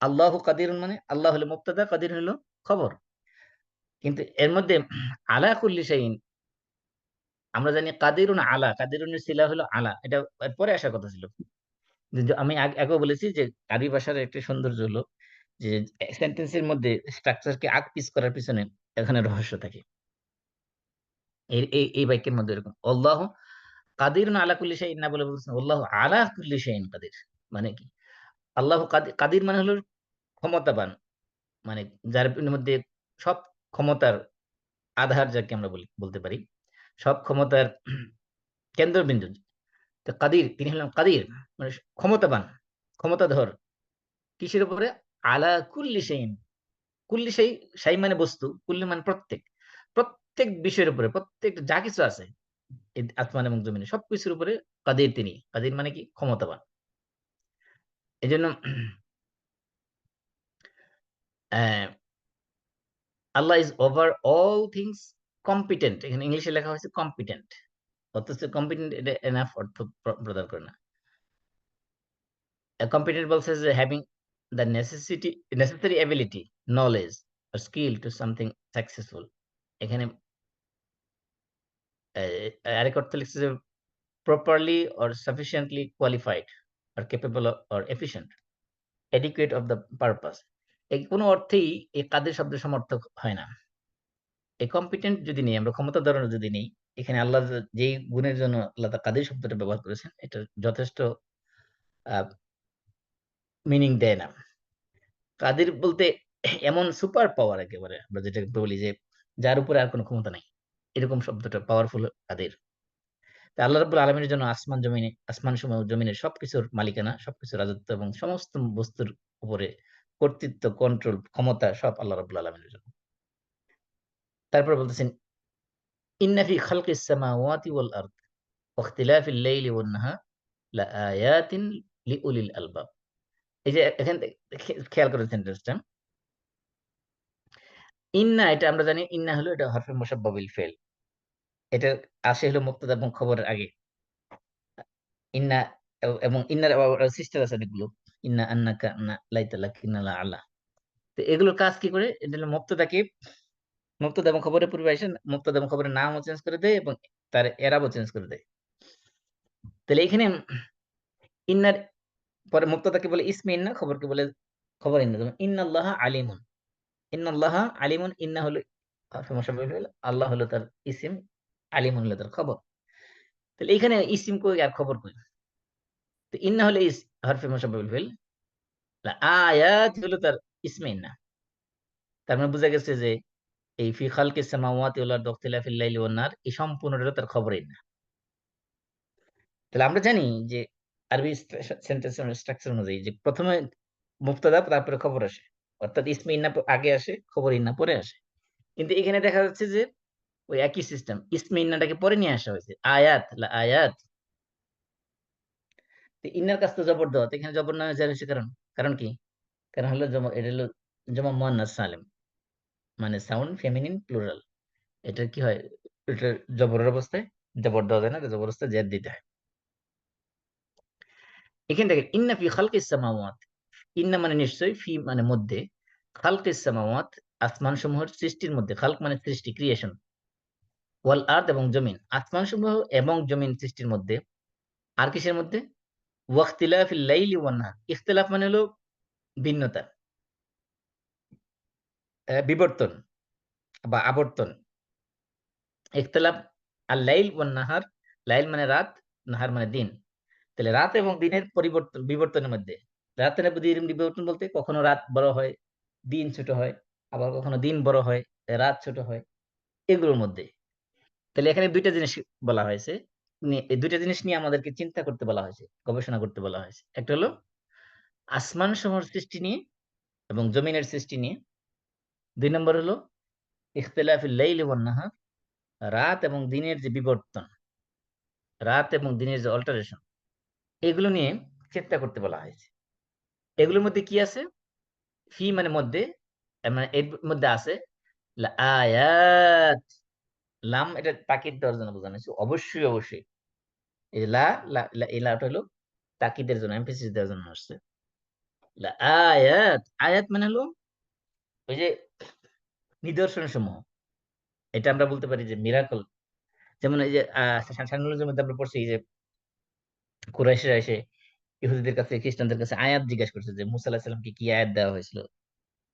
আল্লাহু কাদিরুন মানে আল্লাহ হলো মুবতাদা, কাদির হলো খবর। কিন্তু এর মধ্যে আলা কুল্লি শাইইন, আমরা জানি কাদিরুন আলা, কাদিরুনের সিলা হলো আলা, এটা এর পরে আসার কথা ছিল। কিন্তু আমি আগেও বলেছি যে আরবি ভাষার একটা সৌন্দর্য হলো যে সেন্টেন্সের মধ্যে স্ট্রাকচারকে আগ পিস করার পিছনে এখানে রহস্য থাকে। এই বাক্যের মধ্যে এরকম আল্লাহ কাদিরুন আলা কুল্লি শাইইন না বলে বলছেন আল্লাহ আলা কুল্লি শাইইন কাদির। মানে কি? আল্লাহ কাদির মানে হলো ক্ষমতাবান, মানে যার মধ্যে সব ক্ষমতার আধার যাকে আমরা বলতে পারি, সব ক্ষমতার কেন্দ্রবিন্দু। তো কাদির, তিনি হলেন কাদির, মানে ক্ষমতাবান, ক্ষমতাধর। কিসের উপরে? আলা কুল্লি শাইইন, কুল্লি শাই, শাই মানে বস্তু, কুল্লি মানে প্রত্যেক, প্রত্যেক বিষয়ের উপরে, প্রত্যেক যা কিছু আছে এই আসমান এবং জমিনে সবকিছুর উপরে কাদির। তিনি কাদির মানে কি? ক্ষমতাবান। এই জন্য Allah is over all things competent, এখানে ইংলিশে লেখা হয়েছে কম্পিটেন্ট, অথচ কম্পিটেন্ট এটা এনাফ অর্থ প্রদান করে না। কম্পিটেন্ট বলছে যে having the necessary ability, knowledge or skill to something successful। এখানে আরেক অর্থ লিখছে যে properly or sufficiently qualified or capable or efficient, adequate of the purpose। এই কোনো অর্থেই এই কাদের শব্দের সমর্থক হয় না। এই কম্পিটেন্ট যদি নেই, আমরা ক্ষমতা ধরনের যদি নেই, এখানে আল্লাহ যেই গুণের জন্য আল্লাহ কাদের শব্দটা ব্যবহার করেছেন, এটা যথেষ্ট মিনিং দেয় না। কাদের বলতে এমন সুপার পাওয়ার, একেবারে আমরা যেটা বলি যে যার উপরে আর কোনো ক্ষমতা নাই, এরকম শব্দটা পাওয়ারফুল কাদের। তা আল্লাহ রাব্বুল আলামিনের জন্য আসমান সমূহ জমিনের সবকিছুর মালিকানা, সবকিছুর রাজত্ব এবং সমস্ত বস্তুর উপরে কর্তৃত্ব, কন্ট্রোল, ক্ষমতা সব আল্লাহ রাব্বুল আলামিনের জন্য। তারপর বলতেছেন ইন্না ফি খালকিস সামাওয়াতি ওয়াল আরদ ওয়া ইখতিলাফিল লাইলি ওয়ান নাহার লাআয়াতিন লিউলিল আলবাব। এই যে এখান থেকে খেয়াল করেন সেন্টেন্সটা, ইন্না, এটা আমরা জানি ইন্না হলো এটা হরফে মুসাব্বা বিল ফেল। এটা আসে হলো মুবতাদা এবং খবরের আগে। ইন্না এবং ইন্নার সিস্টার আছে অনেকগুলো, ইন্না, আন্নাকা, আন্না, লাইতা, লাকিন্না, লা আলা। তো এগুলোর কাজ কি করে? এটা হলো মুবতাদাকে, মুবতাদা এবং খবরের পূর্বে এসে মুবতাদা এবং খবরের নামও চেঞ্জ করে দেয় এবং তার এরাবও চেঞ্জ করে দেয়। তাহলে এখানে ইন্নার পরে মুবতাদাকে বলে ইসমে ইন্না, খবরকে বলে খবর ইন্না। যেমন ইন্নাল্লাহা আলিমুন, ইন্নাল্লাহা আলিমুন, ইন্না হলো হরফে মুসাব্বা বিল ফেল, আল্লাহ হলো তার ইসিম, আলিমুন হলো তার খবর। তাহলে এখানে ইসিম কই আর খবর কই? তো ইন্না হলে হরফে মুসাব্বা বিল ফেল, আয়াত হলো তার ইসমে ইন্না। তার মানে বোঝা গেছে যে এই ফি খালকিস সামাওয়াতি ওয়াল আরদি ওয়াখতিলাফিল লাইলি ওয়ান নাহার এই সম্পূর্ণটা তার খবরই না। তাহলে আমরা জানি যে আরবি সেন্টেন্স স্ট্রাকচার অনুযায়ী যে প্রথমে মুবতাদা তারপরে খবর আসে, অর্থাৎ ইসমে ইন্না আগে আসে, খবর ইন্না পরে আসে। কিন্তু এখানে দেখা যাচ্ছে যে ওই একই সিস্টেম, ইসমে ইন্নাটাকে পরে নিয়ে আসা হয়েছে, আয়াত, লা আয়াত। তো ইন্নার কাজ তো জবর দেওয়া, তো এখানে জবর না জারি হয়েছে, কারণ কারণ কি? কারণ হলো এটা হলো জমা মুয়ান্নাস সালিম, মানে সাউন্ড ফেমিনিন প্লুরাল। এটা কি হয়? এটা জবরের অবস্থায় জবর দেওয়া যায় না, জবর অবস্থায় জেদ দিতে হয়। এখানে দেখেন ইন্না ফি খালকিস সামাওয়াত, ইন্না মানে নিশ্চয়, ফি মানে মধ্যে, খালকিস সামাওয়াত আসমান সমূহের সৃষ্টির মধ্যে, খালক মানে সৃষ্টি, ক্রিয়েশন, ওয়াল আরদ এবং জমিন, আসমান সমূহ এবং জমিন সৃষ্টির মধ্যে। আর কিসের মধ্যে? ওয়াখতিলাফিল লাইলি ওয়ান নাহার, ইখতিলাফ মানে হলো ভিন্নতা, বিবর্তন বা আবর্তন। ইখতিলাফ আর লাইল ওয়ান নাহার, লাইল মানে রাত, নাহার মানে দিন। তাহলে রাত এবং দিনের বিবর্তনের মধ্যে, রাতের দিনের বিবর্তন বলতে কখনো রাত বড় হয়, দিন ছোট হয়, আবার কখনো দিন বড় হয়, রাত ছোট হয়, এগুলোর মধ্যে। তাহলে এখানে দুইটা জিনিস বলা হয়েছে, এই দুইটা জিনিস নিয়ে আমাদেরকে চিন্তা করতে বলা হয়েছে, গবেষণা করতে বলা হয়েছে। একটা হলো আসমান সমূহের সৃষ্টি নিয়ে এবং জমিনের সৃষ্টি নিয়ে। দুই নম্বর হলো ইখতিলাফিল লাইলি ওয়ান নাহার, রাত এবং দিনের যে বিবর্তন, রাত এবং দিনের যে অল্টারেশন, এগুলো নিয়ে চিন্তা করতে বলা হয়েছে। এগুলোর মধ্যে কি আছে? ফি মানে মধ্যে, মানে এর মধ্যে আছে আয়াত, লাম এটা তাকিদ দেওয়ার জন্য বোঝানো হয়েছে, অবশ্যই অবশ্যই। এই যে এই লাটা হলো তাকিদের জন্য, এমফেসিস দেওয়ার জন্য আসছে। আয়াত, আয়াত মানে হলো ওই যে নিদর্শন সমূহ, এটা আমরা বলতে পারি যে মিরাকল। যেমন এই যে সানুলের মধ্যে আমরা পড়ছি যে কুরাইশরা এসে ইহুদিদের কাছে, খ্রিস্টানদের কাছে আয়াত জিজ্ঞাসা করছে যে মুসা আলাহিসাল্লামকে কি আয়াত দেওয়া হয়েছিল,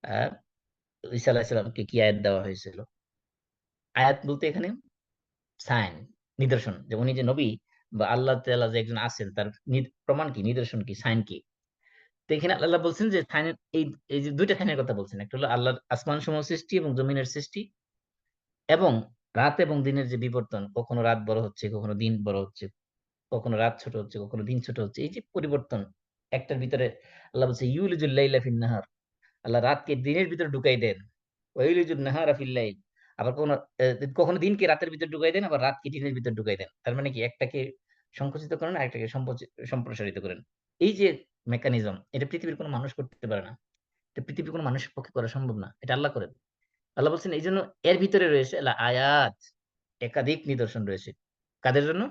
আহ ঈসা আলাহিসাল্লামকে কি আয়াত দেওয়া হয়েছিল। আয়াত বলতে এখানে সাইন, নিদর্শন, যে উনি যে নবী বা আল্লাহ তাআলা যে একজন আছেন তার প্রমাণ কি, নিদর্শন কি, সাইন কি। তো এখানে আল্লাহ বলছেন যে এই এই যে দুইটা স্থানের কথা বলছেন, একটা হলো আল্লাহর আসমান সমূহ সৃষ্টি এবং জমিনের সৃষ্টি, এবং রাত এবং দিনের যে বিবর্তন, কখনো রাত বড় হচ্ছে, কখনো দিন বড় হচ্ছে, কখনো রাত ছোট হচ্ছে, কখনো দিন ছোট হচ্ছে, এই যে পরিবর্তন একটার ভিতরে। আল্লাহ বলছে ইউলিজুল লাইলা ফিন নাহার, আল্লাহ রাতকে দিনের ভিতরে ঢুকাই দেন, ওয়াইলিজুন নাহারা ফিল লাইল, আবার কখনো কখনো দিনকে রাতের ভিতরে ঢুকাই দেন, আবার রাতকে দিনের ভিতরে ঢুকাই দেন। তার মানে কি, একটাকে সংকুচিত করেন, আরেকটাকে সম্প্রসারিত করেন। এই যে মেকানিজম, এটা পৃথিবীর কোনো মানুষ করতে পারে না, এটা পৃথিবীর কোনো মানুষের পক্ষে করা সম্ভব না, এটা আল্লাহ করেন। আল্লাহ বলছেন এই জন্য এর ভিতরে রয়েছে আয়াত, একাধিক নিদর্শন রয়েছে। কাদের জন্য?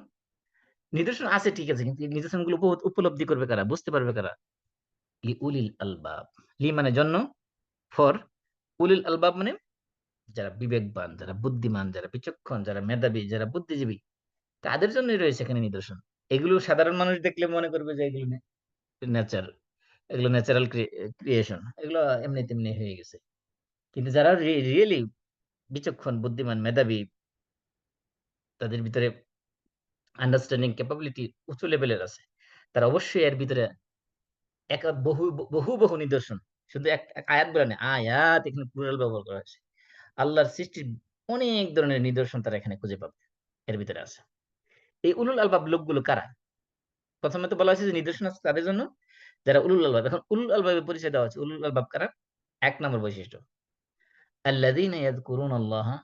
নিদর্শন আছে ঠিক আছে, কিন্তু এই নিদর্শনগুলো উপলব্ধি করবে কারা, বুঝতে পারবে কারা? লি উলিল আলবাব। লি মানে জন্য, ফর উলিল আলবাব মানে যারা বিবেকবান, যারা বুদ্ধিমান, যারা বিচক্ষণ, যারা মেধাবী, যারা বুদ্ধিজীবী, তাদের জন্যই রয়েছে এখানে নিদর্শন। এগুলো সাধারণ মানুষ দেখলে মনে করবে যে এগুলো নেচার, এগুলো ন্যাচারাল ক্রিয়েশন, এগুলো এমনি তেমনি হয়ে গেছে। কিন্তু যারা রিয়েলি বিচক্ষণ, বুদ্ধিমান, মেধাবী, তাদের ভিতরে আন্ডারস্ট্যান্ডিং ক্যাপাবিলিটি উঁচু লেভেলের আছে, তারা অবশ্যই এর ভিতরে এক বহু বহু বহু নিদর্শন, শুধু এক আয়াত বলে না, আয়াত এখানে প্লুরাল ব্যবহার করা হয়েছে। আল্লাহর সৃষ্টির অনেক ধরনের নিদর্শন তারা এখানে খুঁজে পাবে, এর ভিতরে আছে। এই উলুল আলবাব লোকগুলো কারা? প্রথমে তো বলা হয়েছে যে নিদর্শন আছে তাদের জন্য যারা উলুল আলবাব। এখন উলুল আলবাবের পরিচয় দেওয়া হচ্ছে। উলুল আলবাব কারা? এক নম্বর বৈশিষ্ট্য, আল্লাযীনা ইয়াযকুরুনাল্লাহা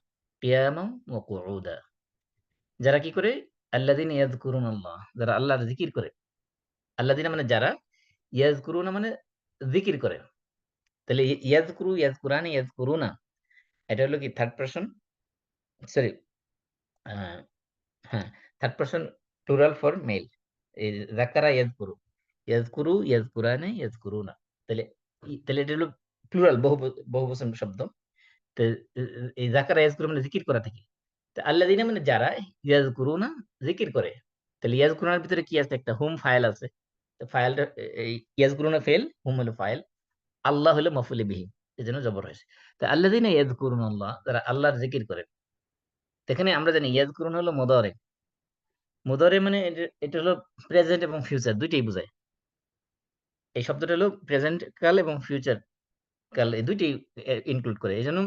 কিয়ামান ওয়া কুউদা। যারা কি করে? আল্লাযীনা ইয়াযকুরুনাল্লাহ, যারা আল্লাহর জিকির করে। আল্লাযীনা মানে যারা, ইয়াযকুরুনা মানে জিকির করে। তাহলে ইয়াযকুরু, ইয়াযকুরানি, ইয়াযকুরুনা, এটা হলো কি থার্ড পারসন, সরি, আ হ্যাঁ, third person plural for mail. এই যাকারা ইয়াযকুরু, ইয়াযকুরু, ইয়াযকুরানি, ইয়াযকুরুনা। তাহলে তাহলে এটা হলো প্লুরাল, বহুবচন শব্দ। তো এই যাকারা ইয়াযকুরু মানে জিকির করা থেকে। তো আল্লাযীনা মানে যারা, ইয়াযকুরুনা জিকির করে। তাহলে ইয়াযকুরুনার ভিতরে কি আছে? একটা হুম ফাইল আছে। তো ফাইলটা, এই ইয়াযকুরুনা ফেল, হুম হলো ফাইল, আল্লাহ হলো মাফউলে বিহি, এজন্য জবর হয়েছে। তো আল্লাযীনা ইয়াযকুরুনাল্লাহ, যারা আল্লাহর জিকির করে। তো এখানে আমরা জানি ইয়াযকুরুন হলো মুদারে। মুদারে মানে এটা হলো প্রেজেন্ট এবং ফিউচার দুইটাই বোঝায়। এই শব্দটা হলো প্রেজেন্ট কাল এবং ফিউচার কাল, এই দুইটাই ইনক্লুড করে। এজন্য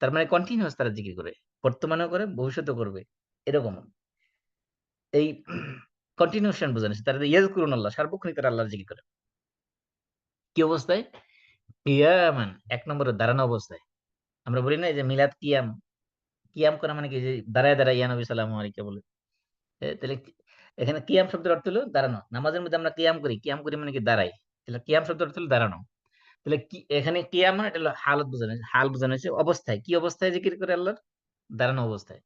তার মানে কন্টিনিউয়াস তারা জিকির করে, বর্তমানেও করে, ভবিষ্যতেও করবে, এরকম। এই কন্টিনিউশন বোঝানো হচ্ছে। তারা ইয়াযকুরুনাল্লাহ, সার্বক্ষণিক তারা আল্লাহর জিকির করে। কি অবস্থায়? কিয়ামান, এক নম্বরে দাঁড়ানো অবস্থায়। আমরা বলি না এই যে মিলাদ কিয়াম, কিয়াম করা মানে কি, যে দাঁড়ায় দাঁড়ায় ইয়া নবী সাল্লাল্লাহু আলাইহি বলে। তাহলে এখানে কিয়াম শব্দের অর্থ হলো দাঁড়ানো। নামাজের মধ্যে আমরা কিয়াম করি, কিয়াম করি মানে কি দাঁড়াই। তাহলে কিয়াম শব্দের অর্থ হলো দাঁড়ানো। তাহলে কি এখানে কিয়াম মানে এটা হলো হালত বোঝানো হয়েছে, হাল বোঝানো হয়েছে অবস্থায়। কি অবস্থায় জিকির করে আল্লাহর? দাঁড়ানো অবস্থায়।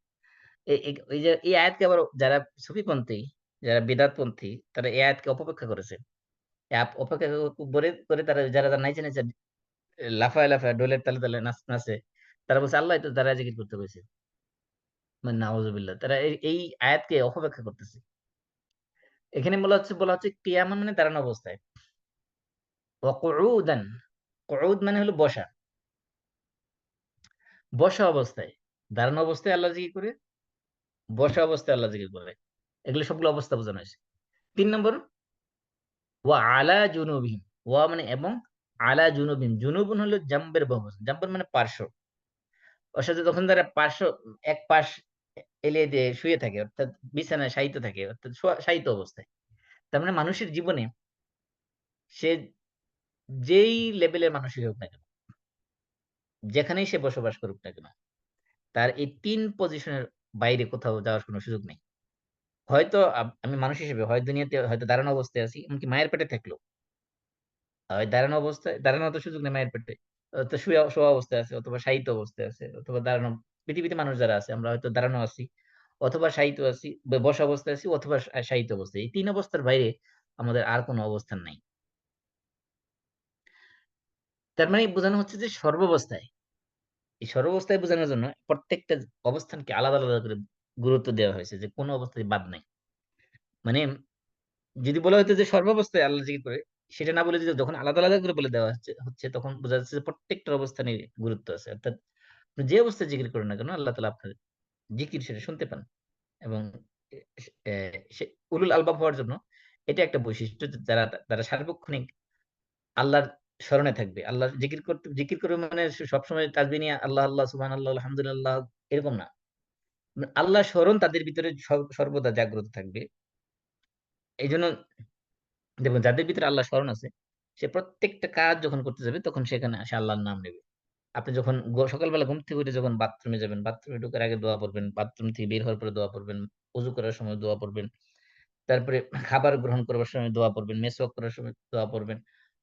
এই যে এই আয়াতকে আবার যারা সুফিপন্থী, যারা বিদআতপন্থী, তারা এই আয়াতকে অপব্যাখ্যা করেছে। এই অপেক্ষা করে করে তারা যারা যারা নাইচে নাইচে লাফায় লাফায় ডোলের তালে তালে নাচে, তারা বলছে আল্লাহ তো দাঁড়ায় জিকির করতে বলছে। মানে নাউজুবিল্লাহ, তারা এই আয়াতকে অপব্যাখ্যা করতেছে। এখানে বলা হচ্ছে কিয়ামা মানে দাঁড়ানো অবস্থায়। ওয়া কুউদান, কুউদ মানে হলো বসা, বসা অবস্থায়। দাঁড়ানো অবস্থায় আল্লাহ জিকির করে, বসা অবস্থায় আল্লাহ জিকির করে। এগুলো সবগুলো অবস্থা বোঝানো হয়েছে। ৩ নম্বর, ওয়া আলা জুনুবিহিম। ওয়া মানে এবং, আলা জুনুবিহিম। জুনুবুন হলো জাম্বের বহুবচন। জাম্বের মানে পার্শ্ব। অর্থাৎ যখন তারা পার্শ্ব, এক পাশ এলিয়ে দিয়ে শুয়ে থাকে, অর্থাৎ বিছানায় শায়িত থাকে, অর্থাৎ শায়িত অবস্থায়। তার মানে মানুষের জীবনে সে যেই লেভেলের মানুষই হোক না কেন, যেখানেই সে বসবাস করুক না কেন, তার এই ৩ পজিশনের বাইরে কোথাও যাওয়ার কোনো সুযোগ নেই। হয়তো আমি মানুষ হিসেবে হয় দুনিয়াতে হয়তো দাঁড়ানো অবস্থায় আছি, এমনকি মায়ের পেটে থাকলেও হয় দাঁড়ানো অবস্থায়, দাঁড়ানোর তো সুযোগ নেই মায়ের পেটে। তো শোয়া অবস্থায় আছে, অথবা শায়িত অবস্থায় আছে, অথবা দাঁড়ানো। পৃথিবীতে মানুষ যারা আছে আমরা হয়তো দাঁড়ানো আছি, অথবা শায়িত আছি, বসা অবস্থায় আছি, অথবা শায়িত অবস্থায়। এই ৩ অবস্থার বাইরে আমাদের আর কোনো অবস্থান নাই। তার মানে বোঝানো হচ্ছে যে সর্বাবস্থায়, এই সর্বাবস্থায় বোঝানোর জন্য প্রত্যেকটা অবস্থানকে আলাদা আলাদা করে গুরুত্ব দেওয়া হয়েছে, যে কোনো অবস্থায় বাদ নাই। মানে যদি বলা হতো যে সর্বাবস্থায় আল্লাহ জিকির করে, সেটা না বলে যদি যখন আলাদা আলাদা করে বলে দেওয়া হচ্ছে তখন বোঝা যাচ্ছে যে প্রত্যেকটার অবস্থানে গুরুত্ব আছে। অর্থাৎ আপনি যে অবস্থায় জিকির করেন না কেন, আল্লাহ তাআলা আপনার জিকির সেটা শুনতে পান। এবং এ এ সে উলুল আলবাব হওয়ার জন্য এটা একটা বৈশিষ্ট্য যে যারা সার্বক্ষণিক আল্লাহর স্মরণে থাকবে, আল্লাহ জিকির করবে মানে সবসময় তাসবিহ নিয়ে আল্লাহ আল্লাহ সুবহানাল্লাহ আলহামদুলিল্লাহ এরকম না। আল্লাহ স্মরণ তাদের ভিতরে সর্বদা জাগ্রত থাকবে। এই জন্য দেখুন যাদের ভিতরে আল্লাহ স্মরণ আছে, সে প্রত্যেকটা কাজ যখন করতে যাবে তখন সেখানে সে আল্লাহর নাম নেবে। আপনি যখন সকালবেলা ঘুম থেকে উঠে যখন বাথরুমে যাবেন, বাথরুমে ঢোকার আগে দোয়া পড়বেন, বাথরুম থেকে বের হওয়ার পরে দোয়া পড়বেন, ওযু করার সময় দোয়া পড়বেন, তারপরে খাবার গ্রহণ করবার সময় দোয়া পড়বেন, মেসওয়াক করার সময় দোয়া পড়বেন।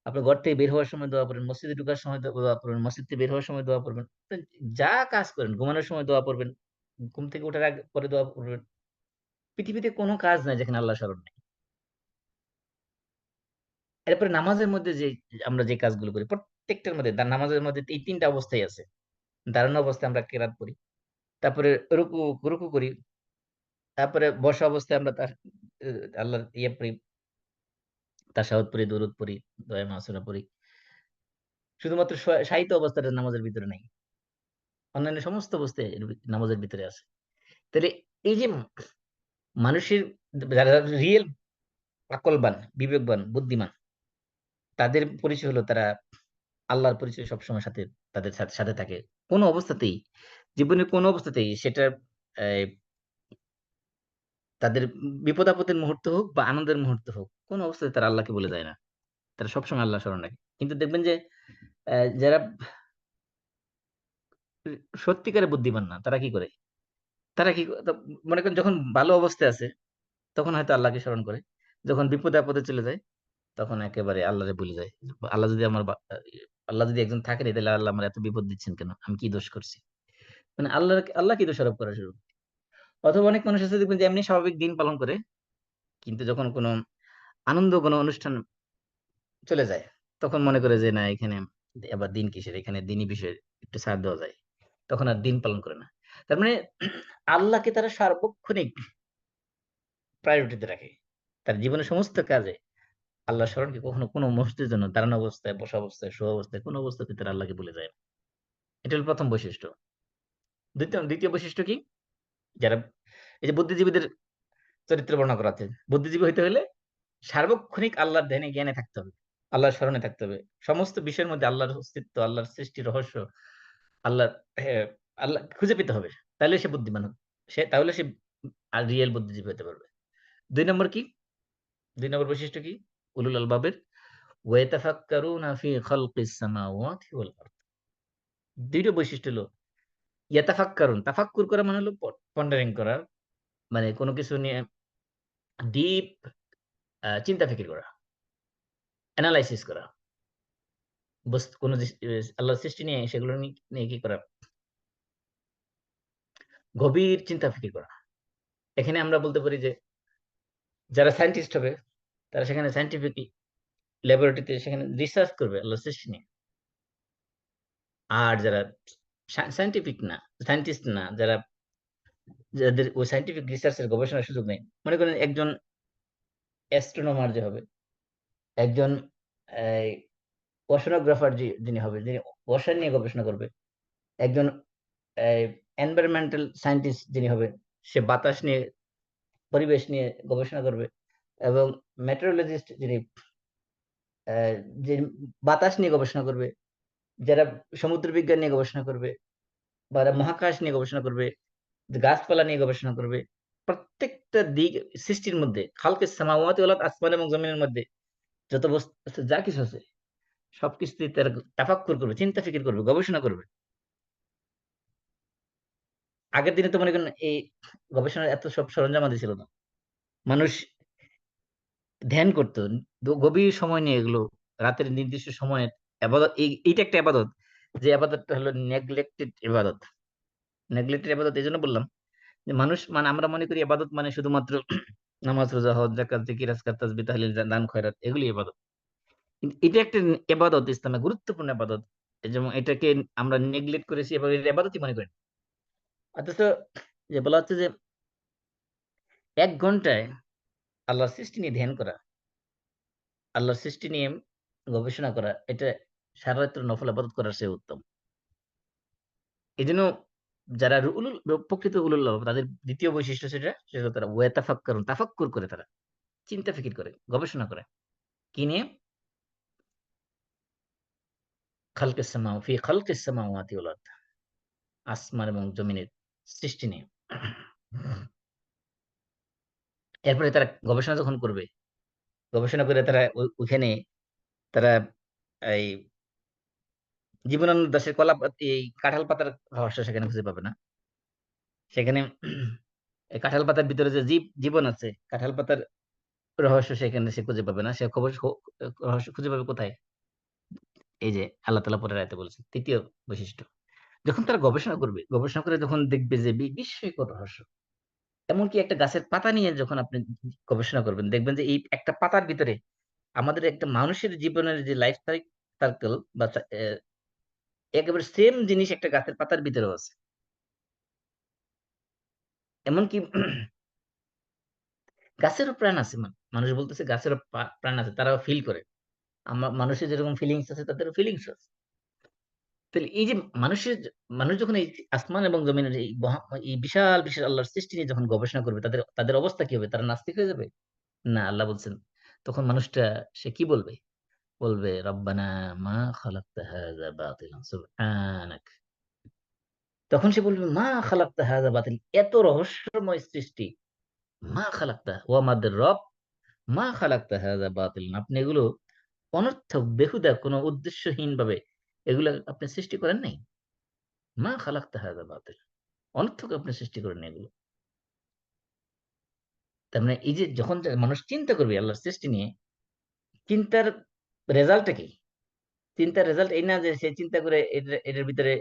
আপনি ঘর থেকে বের হওয়ার সময় দোয়া পড়বেন, মসজিদে ঢোকার সময় দোয়া পড়বেন, মসজিদ থেকে বের হওয়ার সময় দোয়া পড়বেন। তো যা কাজ করেন, ঘুমানোর সময় দোয়া পড়বেন, ঘুম থেকে ওঠার আগে পরে দোয়া পড়বেন। পৃথিবীতে কোনো কাজ নাই যেখানে আল্লাহ স্মরণ নেই। এরপরে নামাজের মধ্যে যে আমরা যে কাজগুলো করি প্রত্যেকটার মধ্যে নামাজের মধ্যে এই ৩ টা অবস্থাই আছে। দাঁড়ানো অবস্থায় আমরা কেরাত পড়ি। তারপরে রুকু রুকু করি। তারপরে বসা অবস্থায় আমরা তার আল্লাহর পড়ি, তাশাহুদ পড়ি, দরুদ পড়ি, দোয়া মাসুরা পড়ি। শুধুমাত্র শায়িত অবস্থাটা নামাজের ভিতরে নাই। অন্যান্য সমস্ত অবস্থায় নামাজের ভিতরে আছে। তাহলে এই যে মানুষের যারা রিয়েল আকলবান, বিবেকবান, বুদ্ধিমান তাদের পরিচয় হলো তারা আল্লাহর পরিচয় সবসময় তাদের সাথে থাকে। কোন অবস্থাতেই, জীবনের কোন অবস্থাতেই সেটা এই তাদের বিপদ-আপদের মুহূর্ত হোক বা আনন্দের মুহূর্ত হোক, কোন অবস্থাতে তারা আল্লাহকে ভুলে যায় না। তারা সবসময় আল্লাহর স্মরণ রাখে। কিন্তু দেখবেন যে যারা সত্যিকারের বুদ্ধিমান না, তারা কি করে? তারা কি মনে করেন যখন ভালো অবস্থায় আছে, তখন হয়তো আল্লাহকে স্মরণ করে। যখন বিপদে-আপদে চলে যায়, তখন একেবারে আল্লাহরে ভুলে যায়। আল্লাহ যদি আমার আল্লাহ যদি একজন থাকেনি, তাহলে আল্লাহ আমার এত বিপদ দিচ্ছেন কেন? আমি কি দোষ করছি? মানে আল্লাহকে দোষারোপ করা শুরু। অথবা অনেক মানুষ আছে দেখবেন যে এমনি স্বাভাবিক দিন পালন করে। কিন্তু যখন কোন কোনো অনুষ্ঠান চলে যায়, তখন মনে করে যে না এখানে আবার দিন কিসের? এখানে দিনই বিষয়ে একটু ছাড় দেওয়া যায়। তখন আর দিন পালন করে না। তার মানে আল্লাহকে তারা সার্বক্ষণিক প্রায়োরিটিতে রাখে। তার জীবনের সমস্ত কাজে আল্লাহর স্মরণকে কখনো কোনো মুহূর্তের জন্য দাঁড়ানো অবস্থায়, বসা অবস্থায়, শোয়া অবস্থায় কোন অবস্থাতে তারা আল্লাহকে ভুলে যায় না। এটা হলো ১ম বৈশিষ্ট্য। দ্বিতীয় বৈশিষ্ট্য কি? যারা এই যে বুদ্ধিজীবীদের চরিত্র বর্ণনা করা আছে। বুদ্ধিজীবী হইতে হলে সার্বক্ষণিক আল্লাহর ধ্যানে জ্ঞানে থাকতে হবে। আল্লাহর স্মরণে থাকতে হবে। সমস্ত বিষয়ের মধ্যে আল্লাহর অস্তিত্ব, আল্লাহর সৃষ্টির রহস্য, আল্লাহর হ্যাঁ, আল্লাহ খুঁজে পেতে হবে। তাহলে সে বুদ্ধিমান হবে। তাহলে সে রিয়েল বুদ্ধিজীবী হতে পারবে। ২ নম্বর কি? ২ নম্বর বৈশিষ্ট্য কি? উলুল আলবাবের ওয়ায়াতাফাক্কারুনা ফি খালকিস সামাওয়াতি ওয়াল আরদ। ২ টা বৈশিষ্ট্য হলো ইয়াতাফাক্কারুন, তাফাক্কুর করা মানে হলো পন্ডারিং করা। মানে কোন কিছু নিয়ে ডিপ চিন্তা ফিকির করা, এনালাইসিস করা। কোন আল্লাহর সৃষ্টি নিয়ে সেগুলো নিয়ে কি করা? গভীর চিন্তা ফিকির করা। এখানে আমরা বলতে পারি যে যারা সায়েন্টিস্ট হবে তারা সেখানে সায়েন্টিফিক ল্যাবরেটরিতে সেখানে রিসার্চ করবে আল্লাহর সৃষ্টি নিয়ে। আর যারা সায়েন্টিফিক না, সায়েন্টিস্ট না, যাদের ওই সায়েন্টিফিক রিসার্চ এর গবেষণার সুযোগ নেই। মনে করেন একজন অ্যাস্ট্রোনমার যে হবে, একজন এই ওশেনোগ্রাফার যিনি হবে, যিনি ওশেন নিয়ে গবেষণা করবে, একজন এই এনভায়রনমেন্টাল সায়েন্টিস্ট যিনি হবে, সে বাতাস নিয়ে, পরিবেশ নিয়ে গবেষণা করবে এবং মেটেরোলজিস্ট যিনি আ যে বাতাস নিয়ে গবেষণা করবে, যারা সমুদ্র বিজ্ঞান নিয়ে গবেষণা করবে বা যারা মহাকাশ নিয়ে গবেষণা করবে, গাছপালা নিয়ে গবেষণা করবে। প্রত্যেকটা দিক সৃষ্টির মধ্যে খালকিস সামাওয়াতি ওয়াল আরদ, আসমান এবং জমিনের মধ্যে যত বস্তু যা কিছু আছে সবকিছুতেই তারা তাফাক্কুর করবে, চিন্তা ফিকির করবে, গবেষণা করবে। আগের দিনে তো মনে করেন এই গবেষণার এত সব সরঞ্জামাদি ছিল না। মানুষ ধ্যান করত। গভীর সময় নিয়ে এগুলো রাতের নির্দিষ্ট সময়ে এবাদত এইটা একটা এবাদত। যে এবাদতটা হলো নেগলেক্টেড ইবাদত। নেগলেক্টেড ইবাদত এজন্য বললাম যে মানুষ মানে আমরা মনে করি ইবাদত মানে শুধুমাত্র নামাজ, রোজা, হজ, যাকাত, জিকির, আজকার, তাসবিহ, তাহলিল, দান, খয়রাত এগুলি ইবাদত। কিন্তু এটা একটা ইবাদত, ইসলামে গুরুত্বপূর্ণ ইবাদত। যেমন এটাকে আমরা নেগলেক্ট করেছি এবং এটা ইবাদতই মনে করি না। অথচ যে বলা হচ্ছে যে ১ ঘন্টায় আল্লাহর সৃষ্টি নিয়ে ধ্যান করা, আল্লাহর সৃষ্টি নিয়ে গবেষণা করা, এটা সারা রাত্র নফল ইবাদত করার চেয়ে উত্তম। এজন্য যারা প্রকৃত উলুল আলবাব তাদের ২য় বৈশিষ্ট্য সেটা হলো তারা ওয়াতাফাক্কারুন, তাফাক্কুর করে তারা। চিন্তা ফিকির করে, গবেষণা করে। কি নিয়ে? খালকিস সামা ফি খালকিস সামাওয়াতি ওয়াল আরদ, আসমান এবং জমিনের সৃষ্টি নিয়ে। এরপরে তারা গবেষণা যখন করবে, গবেষণা করে তারা ওইখানে তারা এই জীবনানন্দ দাশের এই কাঁঠাল পাতার রহস্য সেখানে খুঁজে পাবে না। সেখানে এই কাঁঠাল পাতার ভিতরে যে জীবন আছে, কাঁঠাল পাতার রহস্য সেখানে সে খুঁজে পাবে না। সে রহস্য খুঁজে পাবে কোথায়? এই যে আল্লাহ তাআলা পরের আয়াতে বলেছেন, তৃতীয় বৈশিষ্ট্য। যখন তারা গবেষণা করবে, গবেষণা করে যখন দেখবে যে বিস্ময়কর রহস্য। এমনকি একটা গাছের পাতা নিয়ে যখন আপনি গবেষণা করবেন, দেখবেন যে এই একটা পাতার ভিতরে আমাদের একটা মানুষের জীবনের যে লাইফ সার্কেল বা একেবারে সেম জিনিস একটা গাছের পাতার ভিতরেও আছে। এমনকি গাছেরও প্রাণ আছে। মানুষ বলতেছে গাছেরও প্রাণ আছে, তারাও ফিল করে। মানুষের যেরকম ফিলিংস আছে তাদেরও ফিলিংস আছে। তাহলে এই যে মানুষ যখন এই আসমান এবং জমিনের এই বিশাল বিশাল আল্লাহর সৃষ্টি নিয়ে যখন গবেষণা করবে, তাদের তাদের অবস্থা কি হবে? তারা নাস্তিক হয়ে যাবে? না, আল্লাহ বলছেন তখন মানুষটা সে কি বলবে? বলবে রব্বানা মা খালাকতা হাযা বাতিলান সুবহানাক। তখন সে বলবে মা খালাকতা হাযা বাতিল, এত রহস্যময় সৃষ্টি, মা খালাকতা, ও আমাদের রব, মা খালাকতা হাযা বাতিল, আপনি এগুলো অনর্থক বেহুদা কোনো উদ্দেশ্যহীন ভাবে এগুলো আপনি সৃষ্টি করেন নাই। মা খালাকতা হাযা বাতিল, অনর্থক আপনি সৃষ্টি করেন এগুলো। তার মানে এই যে যখন মানুষ চিন্তা করবে আল্লাহর সৃষ্টি নিয়ে, চিন্তার রেজাল্টটা কি? চিন্তার রেজাল্ট এই না যে সে চিন্তা করে এটার ভিতরে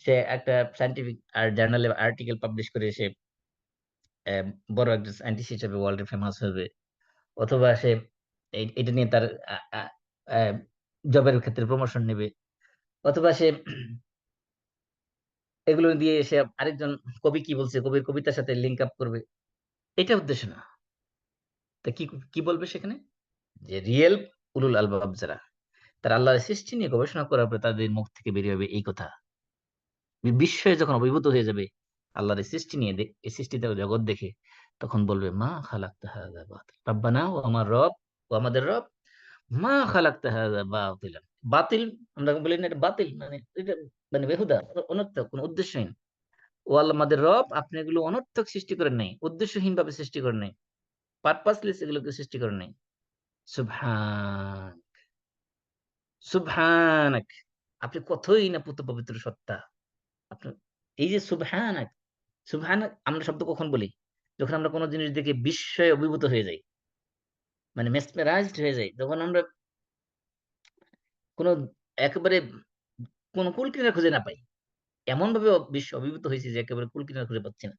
সে একটা সায়েন্টিফিক জার্নালে আর্টিকেল পাবলিশ করে সে বড় একটা সায়েন্টিস্ট হিসেবে ওয়ার্ল্ডে ফেমাস হবে, অথবা সে এটা নিয়ে তার জবের ক্ষেত্রে প্রমোশন নেবে, অথবা সে এগুলো দিয়ে সে আরেকজন কবি কি বলছে কবির কবিতার সাথে লিঙ্ক আপ করবে। এটা উদ্দেশ্য না। তা কি কি বলবে সেখানে? যে রিয়েল উলুল আলবাব যারা, তারা আল্লাহর সৃষ্টি নিয়ে গবেষণা করার পরে তাদের মুখ থেকে বেরিয়ে হবে এই কথা। বিস্ময়ে যখন অভিভূত হয়ে যাবে আল্লাহর এই সৃষ্টি নিয়ে, এই সৃষ্টিতে জগৎ দেখে, তখন বলবে মা খালাকতা হাযা বাতিল, রব্বানা, ও আমার রব, ও আমাদের রব, মা খালাকতা হাযা বাতিলান। বাতিল আমরা বলি না এটা বাতিল, মানে এটা মানে বেহুদা, অনর্থক, কোনো উদ্দেশ্যহীন। ও আল্লাহ আমাদের রব, আপনি এগুলো অনর্থক সৃষ্টি করেন নাই, উদ্দেশ্যহীন ভাবে সৃষ্টি করেন নাই, পারপাসলেস এগুলোকে সৃষ্টি করেন নাই। সুবহান, সুবহানাক, আপনি কতই না পুত পবিত্র সত্তা। আপনার এই যে সুবহানাক, সুবহানাক আমরা শব্দ কখন বলি? যখন আমরা কোন জিনিস দেখে বিস্ময়ে অভিভূত হয়ে যাই, মানে মেসমেরাইজড হয়ে যাই, যখন আমরা কোন একেবারে কোন কুল কিনারা খুঁজে না পাই, এমন ভাবে অভিভূত হয়েছি যে একেবারে কুল কিনারা খুঁজে পাচ্ছি না,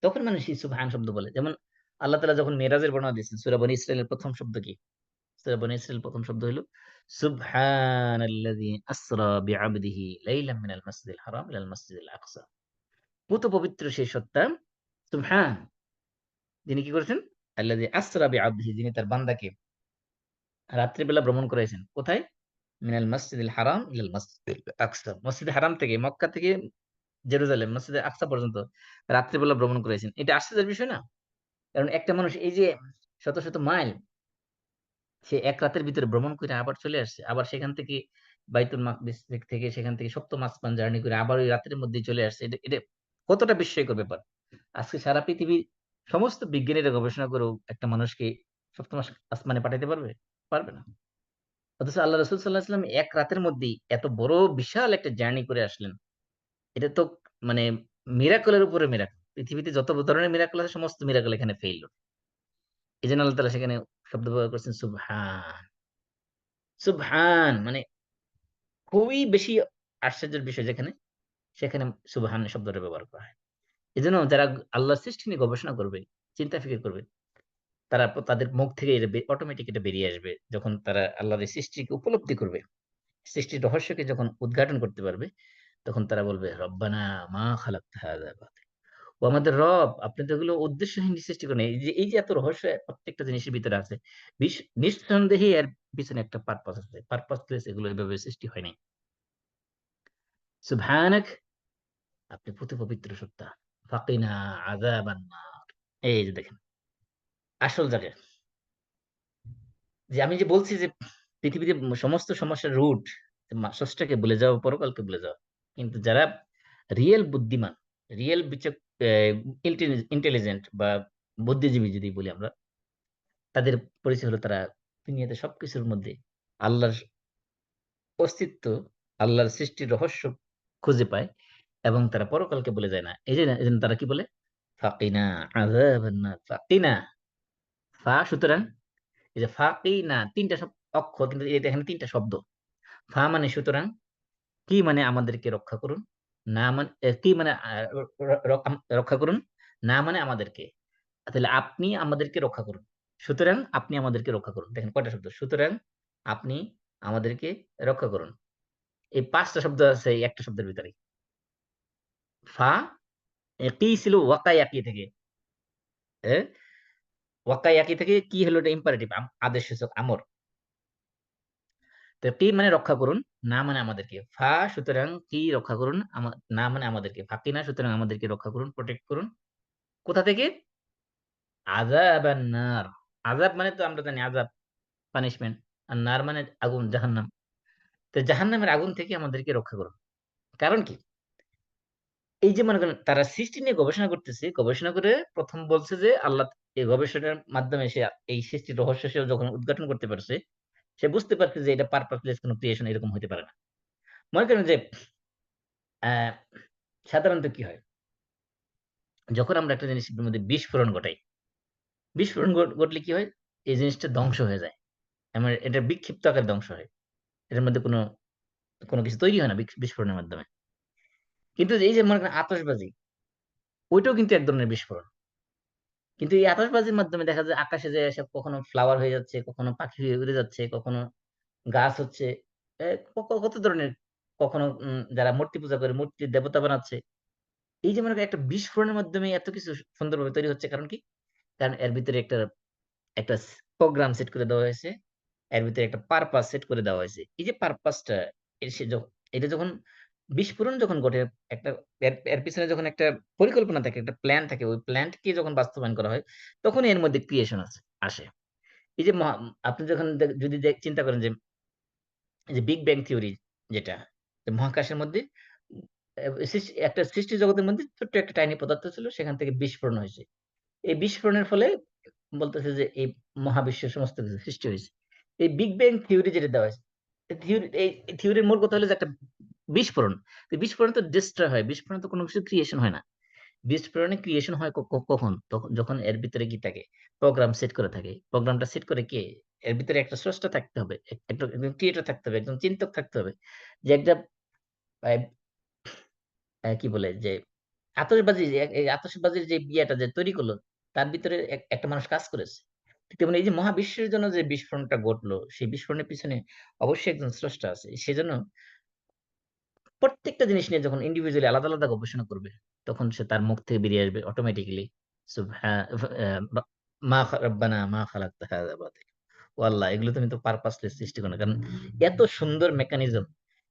তখন মানুষ এই সুবহান শব্দ বলে। যেমন আল্লাহ তাআলা যখন মেরাজের বর্ণনা দিয়েছেন, সূরা বনী ইসরাঈলের প্রথম শব্দ কি? সূরা বনী ইসরাঈল প্রথম শব্দ হলো সুবহানাল্লাযী আসরা বিআবদিহি লাইলাম মিনাল মাসজিদিল হারাম ইলাল মাসজিদিল আকসা। পুত পবিত্র সেই সত্তা, সুবহান, যিনি কি করেছেন? আল্লাযী আসরা বিআবদিহি, যিনি তার বান্দাকে রাত্রিবেলা ভ্রমণ করাইছেন। কোথায়? মিনাল মাসজিদিল হারাম ইলাল মাসজিদিল আকসা, মসজিদে হারাম থেকে, মক্কা থেকে জেরুজালেম, মসজিদে আকসা পর্যন্ত রাত্রিবেলা ভ্রমণ করাইছেন। এটা আশ্চর্যের বিষয় না? কারণ একটা মানুষ এই যে শত শত মাইল সে এক রাতের ভিতরে ভ্রমণ করে আবার চলে আসছে। আবার সেখান থেকে বাইতুল মাকদিস থেকে সেখান থেকে সপ্তম আসমান জার্নি করে আবার ওই রাতের মধ্যেই চলে আসছে। এটা কতটা বিস্ময়কর ব্যাপার। আজকে সারা পৃথিবীর সমস্ত বিজ্ঞানীরা গবেষণা করেও একটা মানুষকে সপ্তম আসমানে পাঠাইতে পারবে? পারবে না। অথচ আল্লাহ রাসূল সাল্লাল্লাহু আলাইহি ওয়াসাল্লাম এক রাতের মধ্যেই এত বড় বিশাল একটা জার্নি করে আসলেন। এটা তো মানে মিরাকল এর উপরে মিরাকল। পৃথিবীতে যত ধরনের মিরাকল আছে সমস্ত মিরাকল এখানে ফেইল। এজন্য আল্লাহ তাআলা সেখানে শব্দ ব্যবহার করেছেন সুবহান। সুবহান মানে খুবই বেশি আশ্চর্যের বিষয় যেখানে, সেখানে সুবহান শব্দটা ব্যবহার করা হয়। এজন্য যারা আল্লাহর সৃষ্টি নিয়ে গবেষণা করবে, চিন্তা ফিকির করবে, তারা তাদের মুখ থেকে এটা অটোমেটিক এটা বেরিয়ে আসবে। যখন তারা আল্লাহর এই সৃষ্টিকে উপলব্ধি করবে, সৃষ্টির রহস্যকে যখন উদ্ঘাটন করতে পারবে, তখন তারা বলবে রব্বানা মা খালাকতা হাযা বাতিল। ও আমাদের রব, আপনি তো এগুলো উদ্দেশ্যহীন সৃষ্টি করেন। এই যে এত রহস্য প্রত্যেকটা জিনিসের ভিতরে আছে। নিঃসন্দেহে এর পিছনে একটা পারপাস আছে। পারপাসলেস এগুলো এভাবে সৃষ্টি হয় নাই। সুবহানাক, আপনি প্রতি পবিত্র সত্তা। ফাকিনা আযাবান নার। এই যে দেখেন আসল জায়গা। যে আমি যে বলছি যে পৃথিবীতে সমস্ত সমস্যার রুট, স্রষ্টাকে ভুলে যাওয়া, পরকালকে ভুলে যাওয়া। কিন্তু যারা রিয়েল বুদ্ধিমান, রিয়েল ইন্টেলিজেন্ট বা বুদ্ধিজীবী যদি বলি আমরা, তাদের পরিচয় হলো তারা দুনিয়াতে সবকিছুর মধ্যে আল্লাহর অস্তিত্ব, আল্লাহর সৃষ্টির রহস্য খুঁজে পায় এবং তারা পরকালকে বলে যায় না। এই জন্য তারা কি বলে? ফাকিনা আযাবান নার। ফাকিনা, ফা সুতরাং, এই যে ফাকিনা তিনটা অক্ষর, কিন্তু এটা এখানে তিনটা শব্দ। ফা মানে সুতরাং, কি মানে আমাদেরকে রক্ষা করুন, না মানে কি মানে রক্ষা করুন, না মানে আমাদেরকে। তাহলে আপনি আমাদেরকে রক্ষা করুন, সুতরাং আপনি আমাদেরকে রক্ষা করুন। দেখেন কয়টা শব্দ, সুতরাং, আপনি আমাদেরকে রক্ষা করুন। এই ৫টা শব্দ আছে এই একটা শব্দের ভিতরে। ফা কি ছিল ওয়াকায়াকি থেকে, ওয়াকায়াকি থেকে কি হলো, এটা ইম্পারেটিভ, আদেশ সূচক আমর। তো কি মানে রক্ষা করুন, না মানে আমাদেরকে। ফা সুতরাং কি রক্ষা করুন, না মানে আমাদেরকে। ফাকিনা সুতরাং আমাদেরকে রক্ষা করুন, প্রোটেক্ট করুন। কোথা থেকে? আযাবান নার। আযাব মানে তো আমরা জানি আযাব, পানিশমেন্ট। আর নার মানে আগুন, জাহান্নাম। তো জাহান্নামের আগুন থেকে আমাদেরকে রক্ষা করুন। কারণ কি? এই যে মনে করেন তারা সৃষ্টি নিয়ে গবেষণা করতেছে, গবেষণা করে প্রথম বলছে যে আল্লাহ, এই গবেষণার মাধ্যমে সে এই সৃষ্টির রহস্য সে যখন উদ্ঘাটন করতে পারছে, সে বুঝতে পারছে যে এটা পারপাসলেস কোনো ক্রিয়েশন এরকম হতে পারে না। মনে করেন যে আহ সাধারণত কি হয়, যখন আমরা একটা জিনিসের মধ্যে বিস্ফোরণ ঘটাই, বিস্ফোরণ ঘটলে কি হয়, এই জিনিসটা ধ্বংস হয়ে যায়। আমার এটা বিক্ষিপ্ত আকারে ধ্বংস হয়। এটার মধ্যে কোনো কোনো কিছু তৈরি হয় না বিস্ফোরণের মাধ্যমে। কিন্তু এই যে মনে করেন আতশবাজি, ওইটাও কিন্তু এক ধরনের বিস্ফোরণ। কিন্তু এই আতশবাজির মাধ্যমে দেখা যায় আকাশে যে এসব কখনো ফ্লাওয়ার হয়ে যাচ্ছে, কখনো পাখি হয়ে উড়ে যাচ্ছে, কখনো গাছ হচ্ছে, কত ধরনের, কখনো যারা মূর্তি পূজা করে মূর্তির দেবতা বানাচ্ছে। এই যে মনে করেন একটা বিস্ফোরণের মাধ্যমে এত কিছু সুন্দরভাবে তৈরি হচ্ছে, কারণ কি? কারণ এর ভিতরে একটা একটা প্রোগ্রাম সেট করে দেওয়া হয়েছে, এর ভিতরে একটা পারপাস সেট করে দেওয়া হয়েছে। এই যে পারপাসটা, এটা যখন বিস্ফোরণ যখন ঘটে, একটা এর পিছনে যখন একটা পরিকল্পনা থাকে, একটা প্ল্যান থাকে, ওই প্ল্যানকে যখন বাস্তবায়ন করা হয়, তখন এর মধ্যে ক্রিয়েশন আসে। এই যে আপনি যখন যদি চিন্তা করেন যে এই যে বিগ ব্যাং থিওরি, যেটা যে মহাকাশের মধ্যে একটা সৃষ্টি জগতের মধ্যে ছোট্ট একটা টাইনি পদার্থ ছিল, সেখান থেকে বিস্ফোরণ হয়েছে। এই বিস্ফোরণের ফলে বলতেছে যে এই মহাবিশ্বের সমস্ত কিছু সৃষ্টি হয়েছে। এই বিগ ব্যাং থিওরি যেটা দেওয়া হয়েছে, এই থিওরির মূল কথা হলো যে একটা বিস্ফোরণ। তো বিস্ফোরণ তো ডিস্ট্রয় হয়, বিস্ফোরণ তো কোনো কিছু ক্রিয়েশন হয় না। বিস্ফোরণে ক্রিয়েশন হয় কখন? তখন যখন এর ভিতরে কি থাকে, প্রোগ্রাম সেট করে থাকে। প্রোগ্রামটা সেট করে কে? এর ভিতরে একটা স্রষ্টা থাকতে হবে, একটা একজন ক্রিয়েটর থাকতে হবে, একজন চিন্তক থাকতে হবে, যে একটা আহ, কি বলে যে আতশবাজি, এই আতশবাজির যে বিয়েটা যে তৈরি করলো, তার ভিতরে একটা মানুষ কাজ করেছে। ঠিক তেমন এই যে মহাবিশ্বের জন্য যে বিস্ফোরণটা ঘটলো, সেই বিস্ফোরণের পিছনে অবশ্যই একজন স্রষ্টা আছে। সেজন্য প্রত্যেকটা জিনিস নিয়ে যখন ইন্ডিভিজুয়ালি আলাদা আলাদা গবেষণা করবে, তখন সে তার মুখ থেকে বেরিয়ে আসবে অটোমেটিক্যালি, মা রাব্বানা মা খালাকতা হাযা বাতিল। ও আল্লাহ, এগুলো তুমি তো পারপাসলেস সৃষ্টি করো না। কারণ এত সুন্দর মেকানিজম,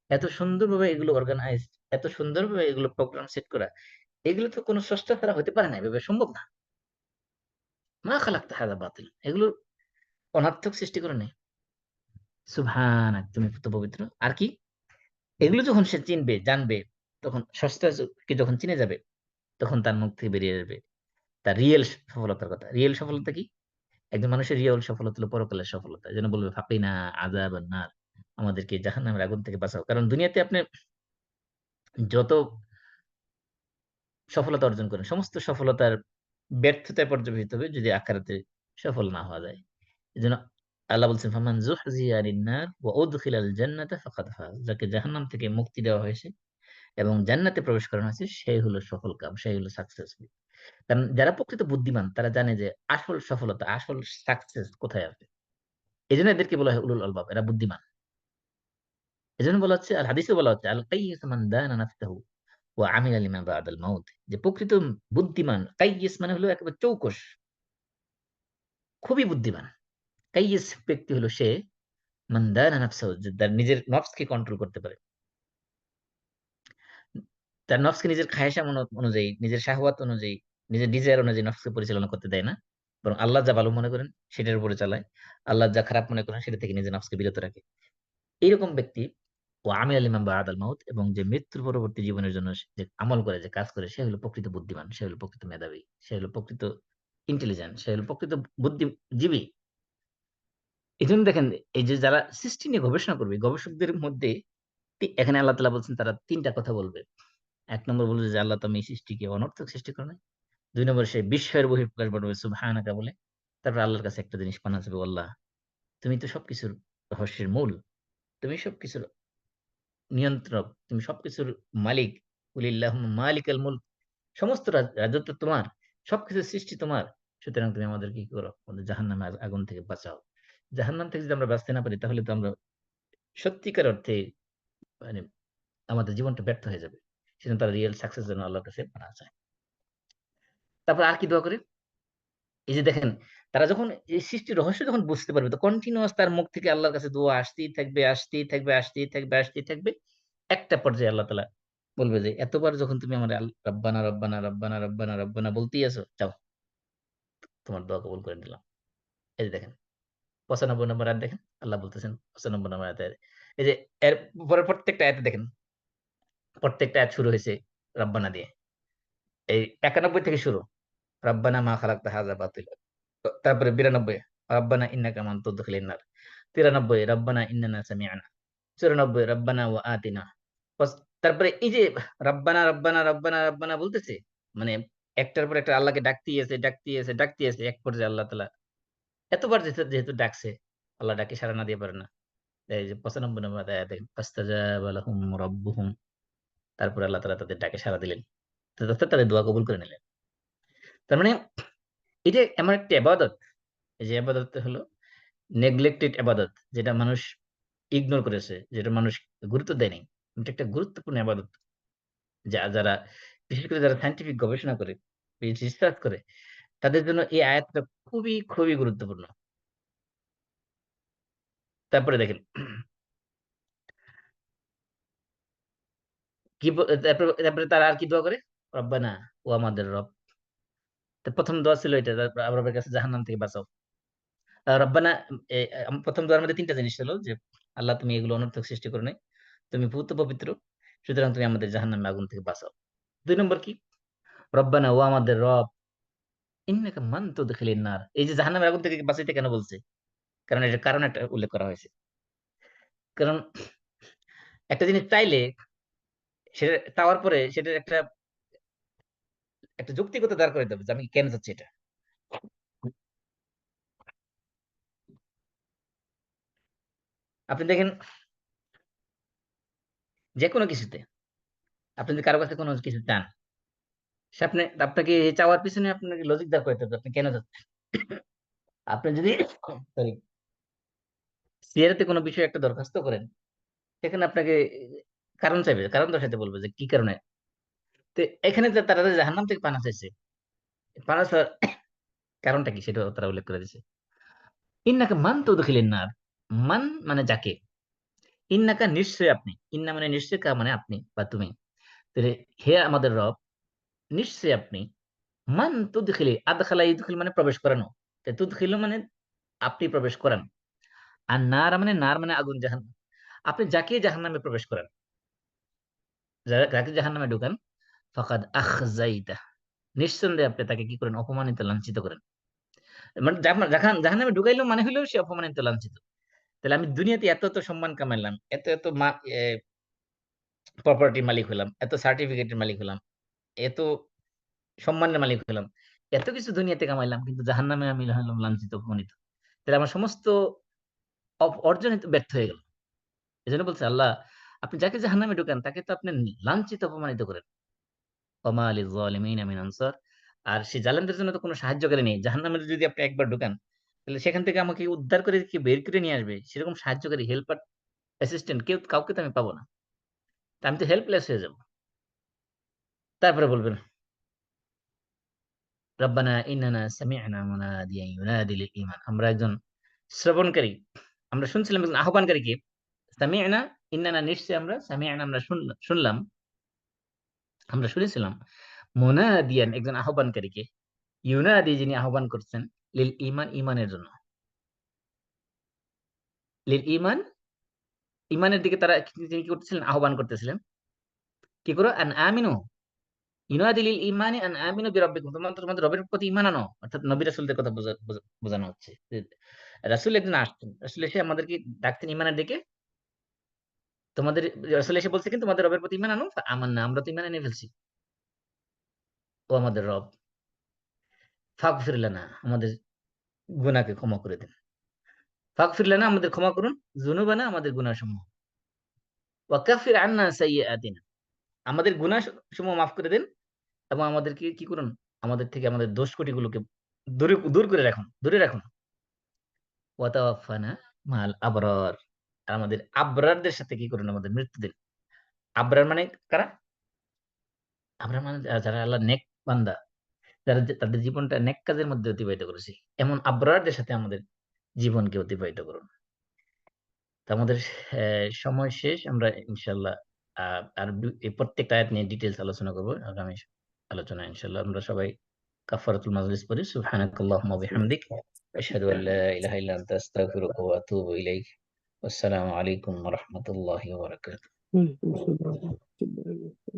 এত সুন্দরভাবে এগুলো অর্গানাইজড, এত সুন্দরভাবে এগুলো প্রোগ্রাম সেট করা, এগুলো তো কোনো স্রষ্টা ছাড়া হতে পারে না, এভাবে সম্ভব না। মা খালাকতা হাযা বাতিল, এগুলো অনর্থক সৃষ্টি করে নাই। সুবহানাক, তুমি তো পবিত্র। আর কি, এগুলো যখন সে চিনবে, জানবে, তখন স্রষ্টাকে যখন চিনে যাবে, তখন তার মুখ থেকে বেরিয়ে আসবে তার রিয়েল সফলতার কথা। রিয়েল সফলতা কি? একজন মানুষের রিয়েল সফলতা হলো পরকালের সফলতা। যেন বলবে ফাকিনা আযাবান নার, আমাদেরকে জাহান্নামের আগুন থেকে বাঁচাও। কারণ দুনিয়াতে আপনি যত সফলতা অর্জন করেন, সমস্ত সফলতার ব্যর্থতায় পর্যবসিত হবে যদি আখিরাতে সফল না হওয়া যায়। এজন্য আল্লাহ বলছেন, ফামান যুহজিয়া আনিন নার ওয়া উদখিলাল জান্নাতা ফাকাদ ফাজ। যাকে জাহান্নাম থেকে মুক্তি দেওয়া হয়েছে এবং জান্নাতে প্রবেশ করানো হয়েছে, সেই হলো সফল কাম, সেই হলো সাকসেসফুল। কারণ যারা প্রকৃত বুদ্ধিমান, তারা জানে যে আসল সফলতা, আসল সাকসেস কোথায় আছে। এজন্য এদেরকে বলা হয় উলুল আলবাব, এরা বুদ্ধিমান। এজন্য বলা হচ্ছে, আল হাদিসে বলা হচ্ছে, আল কাইয়িস মান দানা নাফসাহু ওয়া আমিলা লিমা বা'দাল মাউত। যে প্রকৃত বুদ্ধিমান, কাইয়িস মানে হলো একেবারে চৌকস, খুবই বুদ্ধিমান। কাইয়িস ব্যক্তি হলো সে, মান দানা নাফসাহু, যে তার নিজের নফসকে কন্ট্রোল করতে পারে। তার নফসকে নিজের খায়েশা অনুযায়ী, নিজের শাহওয়াত অনুযায়ী, নিজের ডিজায়ার অনুযায়ী নফসকে পরিচালনা করতে দেয় না, বরং আল্লাহ যা ভালো মনে করেন সেটার উপরে চালায়। আল্লাহ যা খারাপ মনে করেন সেটা থেকে নিজের নফসকে বিরত রাখে। এইরকম ব্যক্তি ও আমিলা লিমান বা'দাল মাউত, এবং যে মৃত্যুর পরবর্তী জীবনের জন্য যে আমল করে, যে কাজ করে, সে হলো প্রকৃত বুদ্ধিমান, সে হলো প্রকৃত মেধাবী, সে হলো প্রকৃত ইন্টেলিজেন্ট, সে হলো প্রকৃত বুদ্ধিজীবী। এজন্য দেখেন, এই যে যারা সৃষ্টি নিয়ে গবেষণা করবে, গবেষকদের মধ্যে এখানে আল্লাহ তাআলা বলছেন তারা ৩ টা কথা বলবে। ১ নম্বর বলবে যে আল্লাহ তুমি এই সৃষ্টিকে অনর্থক সৃষ্টি করো নাই। ২ নম্বর সে বিস্ময়ের বহিঃপ্রকাশ ঘটাবে সুবহানাকা বলে। তারপর আল্লাহর কাছে একটা জিনিস পানা যাবে, আল্লাহ তুমি তো সবকিছুর রহস্যের মূল। তুমি সবকিছুর নিয়ন্ত্রক, তুমি সবকিছুর মালিক। কুলিল্লাহুম্মা মালিকাল মুলক, সমস্ত রাজত্ব তোমার, সবকিছুর সৃষ্টি তোমার। সুতরাং তুমি আমাদেরকে কি করো? আমাদের জাহান্নামের আগুন থেকে বাঁচাও। জাহান্নাম থেকে যদি আমরা বাঁচতে না পারি, তাহলে তো আমরা সত্যিকার অর্থে মানে আমাদের জীবনটা ব্যর্থ হয়ে যাবে। সেজন্য তারা রিয়েল সাকসেস যেন আল্লাহর কাছে পানা চায়। তারপর আর কি দোয়া করে? এই যে দেখেন, তারা যখন এই সৃষ্টির রহস্য যখন বুঝতে পারবে, তো কন্টিনিউয়াস তার মুখ থেকে আল্লাহর কাছে দোয়া আসতেই থাকবে, আসতেই থাকবে, আসতেই থাকবে, আসতেই থাকবে। একটা পর্যায়ে আল্লাহ তাআলা বলবে যে, এতবার যখন তুমি আমার রব্বানা, রব্বানা, রব্বানা, রব্বানা, রব্বানা বলতেই আছো, যাও তোমার দোয়া কবুল করে নিলাম। এই যে দেখেন ৯৫ নম্বর আয়াত দেখেন, আল্লাহ বলতেছেন ৯৫ নম্বর আয়াতে, এই যে এর পরের প্রত্যেকটা আয়াতে দেখেন, প্রত্যেকটা আয়াত শুরু হয়েছে রব্বানা দিয়ে। এই ৯১ থেকে শুরু, রব্বানা মা খালাকতা হাযা বাতিলা। তারপরে ৯২, রব্বানা ইন্নাকা মান তুদখিলিন নার। ৯৩, রব্বানা ইন্নানা সামি'না। ৯৪, রব্বানা ওয়া আতিনা। তারপরে এই যে রব্বানা, রব্বানা, রব্বানা, রব্বানা বলতেছে, মানে একটার পর একটা আল্লাহকে ডাকতেই আছে, ডাকতেই আছে, ডাকতেই আছে। এক পর্যায়ে আল্লাহ তাআলা এতবার যেহেতু যেহেতু ডাকছে, আল্লাহ ডাকে সাড়া না দিয়ে পারে না। এই যে ৯৫ নম্বর আয়াতে ফাস্তাজাবা লাহুম রাব্বুহুম, তারপরে আল্লাহ তাআলা তাদের ডাকে সাড়া দিলেন। অর্থাৎ তাদের দোয়া কবুল করে নিলেন। তার মানে এটা এমন একটা ইবাদত, এই যে ইবাদতটা হলো নেগলেক্টেড ইবাদত, যেটা মানুষ ইগনোর করেছে, যেটা মানুষ গুরুত্ব দেয়নি। এটা একটা গুরুত্বপূর্ণ ইবাদত। যারা বিশেষ করে যারা সায়েন্টিফিক গবেষণা করে, রিসার্চ করে, তাদের জন্য এই আয়াতটা খুবই, খুবই গুরুত্বপূর্ণ। তারপরে দেখেন কি তারপরে তারা আর কি দোয়া করে? রব্বানা, ও আমাদের রব। তো ১ম দোয়া ছিল এটা, রবের কাছে জাহান্নাম থেকে বাঁচাও। রব্বানা, এ ১ম দোয়ার মধ্যে ৩ টা জিনিস ছিল যে, আল্লাহ তুমি এগুলো অনর্থক সৃষ্টি করো নাই। তুমি পূত পবিত্র। সুতরাং তুমি আমাদের জাহান্নামের আগুন থেকে বাঁচাও। ২ নম্বর কি? রব্বানা, ও আমাদের রব, ইন্নাকা মান তুদখিলিন নার। এই যে জাহান্নামের আগুন থেকে বাঁচাইতে কেন বলছে? কারণ এটার কারণ একটা উল্লেখ করা হয়েছে। কারণ একটা জিনিস চাইলে, সেটা চাওয়ার পরে সেটার একটা একটা যৌক্তিকতা দাঁড় করাইতে হবে যে আমি কেন চাচ্ছি এটা। আপনি দেখেন, যেকোনো কিছুতে আপনি যদি কারো কাছে কোনো কিছু চান, সে আপনাকে এই চাওয়ার পিছনে আপনাকে লজিক দাঁড় করাইতে হবে আপনি কেন চাচ্ছেন। আপনি যদি সরি সিআরতে কোনো বিষয়ে একটা দরখাস্ত করেন, সেখানে আপনাকে কারণ চাইবে, কারণ দর্শাতে বলবে যে কি কারণে। তো এখানে যে তারা যে জাহান্নাম থেকে পানা চাইছে, পানা চাওয়ার কারণটা কি সেটা তারা উল্লেখ করে দিয়েছে। ইন্নাকা মান তুদখিলিন নার, মান মানে যাকে, ইন্নাকা নিশ্চয়ই আপনি, ইন্না মানে নিশ্চয়, কা মানে আপনি বা তুমি। তাহলে হে আমাদের রব, নিশ্চয়ই আপনি, মান তুদখিলি, আদখালা ইদখিল মানে প্রবেশ করানো, তো তুদখিলু মানে আপনি প্রবেশ করান। আর নার মানে আগুন, জাহান্নাম। আপনি যাকে জাহান্নামে প্রবেশ করান, যাকে জাহান্নামে ঢুকান, ফাকাদ আখজাইতা, নিঃসন্দেহে আপনি তাকে কি করেন? অপমানিত, লাঞ্ছিত করেন। মানে জাহান্নামে ঢুকাইলো মানে হলো সে অপমানিত, লাঞ্ছিত। তাহলে আমি দুনিয়াতে এত এত সম্মান কামাইলাম, এত এত প্রপার্টির মালিক হলাম, এত সার্টিফিকেটের মালিক হলাম, এত সম্মানের মালিক হলাম, এত কিছু দুনিয়াতে কামাইলাম, কিন্তু জাহান্নামে আমি হলাম লাঞ্ছিত, অপমানিত। তাহলে আমার সমস্ত অর্জনই তো ব্যর্থ হয়ে গেল। এজন্য বলছে আল্লাহ, আপনি যাকে জাহান্নামে ঢুকান তাকে তো আপনি লাঞ্ছিত, অপমানিত করেন। ওমা লিয-যালিমিনা মিন আনসার। আর সেই জালেমদের জন্য তো কোনো সাহায্যকারী নেই। জাহান্নামে যদি আপনি একবার ঢুকান, তাহলে সেখান থেকে আমাকে উদ্ধার করে কি বের করে নিয়ে আসবে, সেরকম সাহায্যকারী, হেল্পার, অ্যাসিস্ট্যান্ট কাউকে তো আমি পাবো না। তা আমি তো হেল্পলেস হয়ে যাব। তারপরে বলবেন, রব্বানা ইন্নানা সামি'না মুনাদিয়ান ইউনাদি লিল ঈমান। আমরা একজন শ্রবণকারী, আমরা শুনছিলাম একজন আহ্বানকারীকে। সামি'না, ইন্নানা নিশ্চয়ই আমরা, সামি'না আমরা শুনলাম, আমরা শুনেছিলাম, মুনাদিয়ান একজন আহ্বানকারীকে, ইউনাদি যিনি আহ্বান করছেন, লিল ঈমান, ঈমানের জন্য। লিল ঈমান ইমানের দিকে তারা তিনি কি করতেছিলেন? আহ্বান করতেছিলেন। কি করো? আন আমিনু ইউনাদিল ইমানি আন আমিনু বিরাব্বিকুম, তোমরা তোমাদের রবের প্রতি ঈমান আনো। অর্থাৎ নবী রাসূলদের কথা বোঝানো হচ্ছে। যে রাসূল একদিন আসতেন। রাসূল এসে আমাদেরকে ডাকতেন ঈমানের দিকে। তোমাদের রাসূল এসে বলছে কি তোমাদের রবের প্রতি ঈমান আনো। আমান্না, আমরা তো ঈমান এনে ফেলছি। ও আমাদের রব, ফাগফির লানা, আমাদের গুনাহকে ক্ষমা করে দেন। ফাগফির লানা, আমাদের ক্ষমা করুন। যুনুবানা, আমাদের গুনাহসমূহ। ওয়া কাফির আন্না সাইয়্যাতিনা, আমাদের গুনাহ সমূহ মাফ করে দেন এবং আমাদেরকে কি করুন? আমাদের থেকে আমাদের দোষ-ত্রুটিগুলোকে দূর করে রাখুন, দূরে রাখুন। ওয়া তাওয়াফানা মাআল আবরার, আর আমাদের আবরারদের সাথে কি করুন? আমাদের মৃত্যু দিন। আবরার মানে কারা? আবরার মানে যারা আল্লাহর নেক বান্দা, যারা তাদের জীবনটা নেক কাজের মধ্যে অতিবাহিত করেছে। এমন আবরারদের সাথে আমাদের জীবনকে অতিবাহিত করুন। তো আমাদের সময় শেষ। আমরা ইনশাআল্লাহ আ আর এই প্রত্যেকটা আয়াত নিয়ে ডিটেইলস আলোচনা করব আগামী আলোচনায় ইনশাআল্লাহ। আমরা সবাই কাফারাতুল মাজলিস পড়ি। সুবহানাকাল্লাহুম্মা ওয়া বিহামদিক আশহাদু আল লা ইলাহা ইল্লা আনতা আস্তাগফিরুকা ওয়া আতুবু ইলাইক। আসসালামু আলাইকুম ওয়া রাহমাতুল্লাহি ওয়া বারাকাতুহু। ওয়ালাইকুম আসসালাম ওয়া রাহমাতুল্লাহি ওয়া বারাকাতুহু।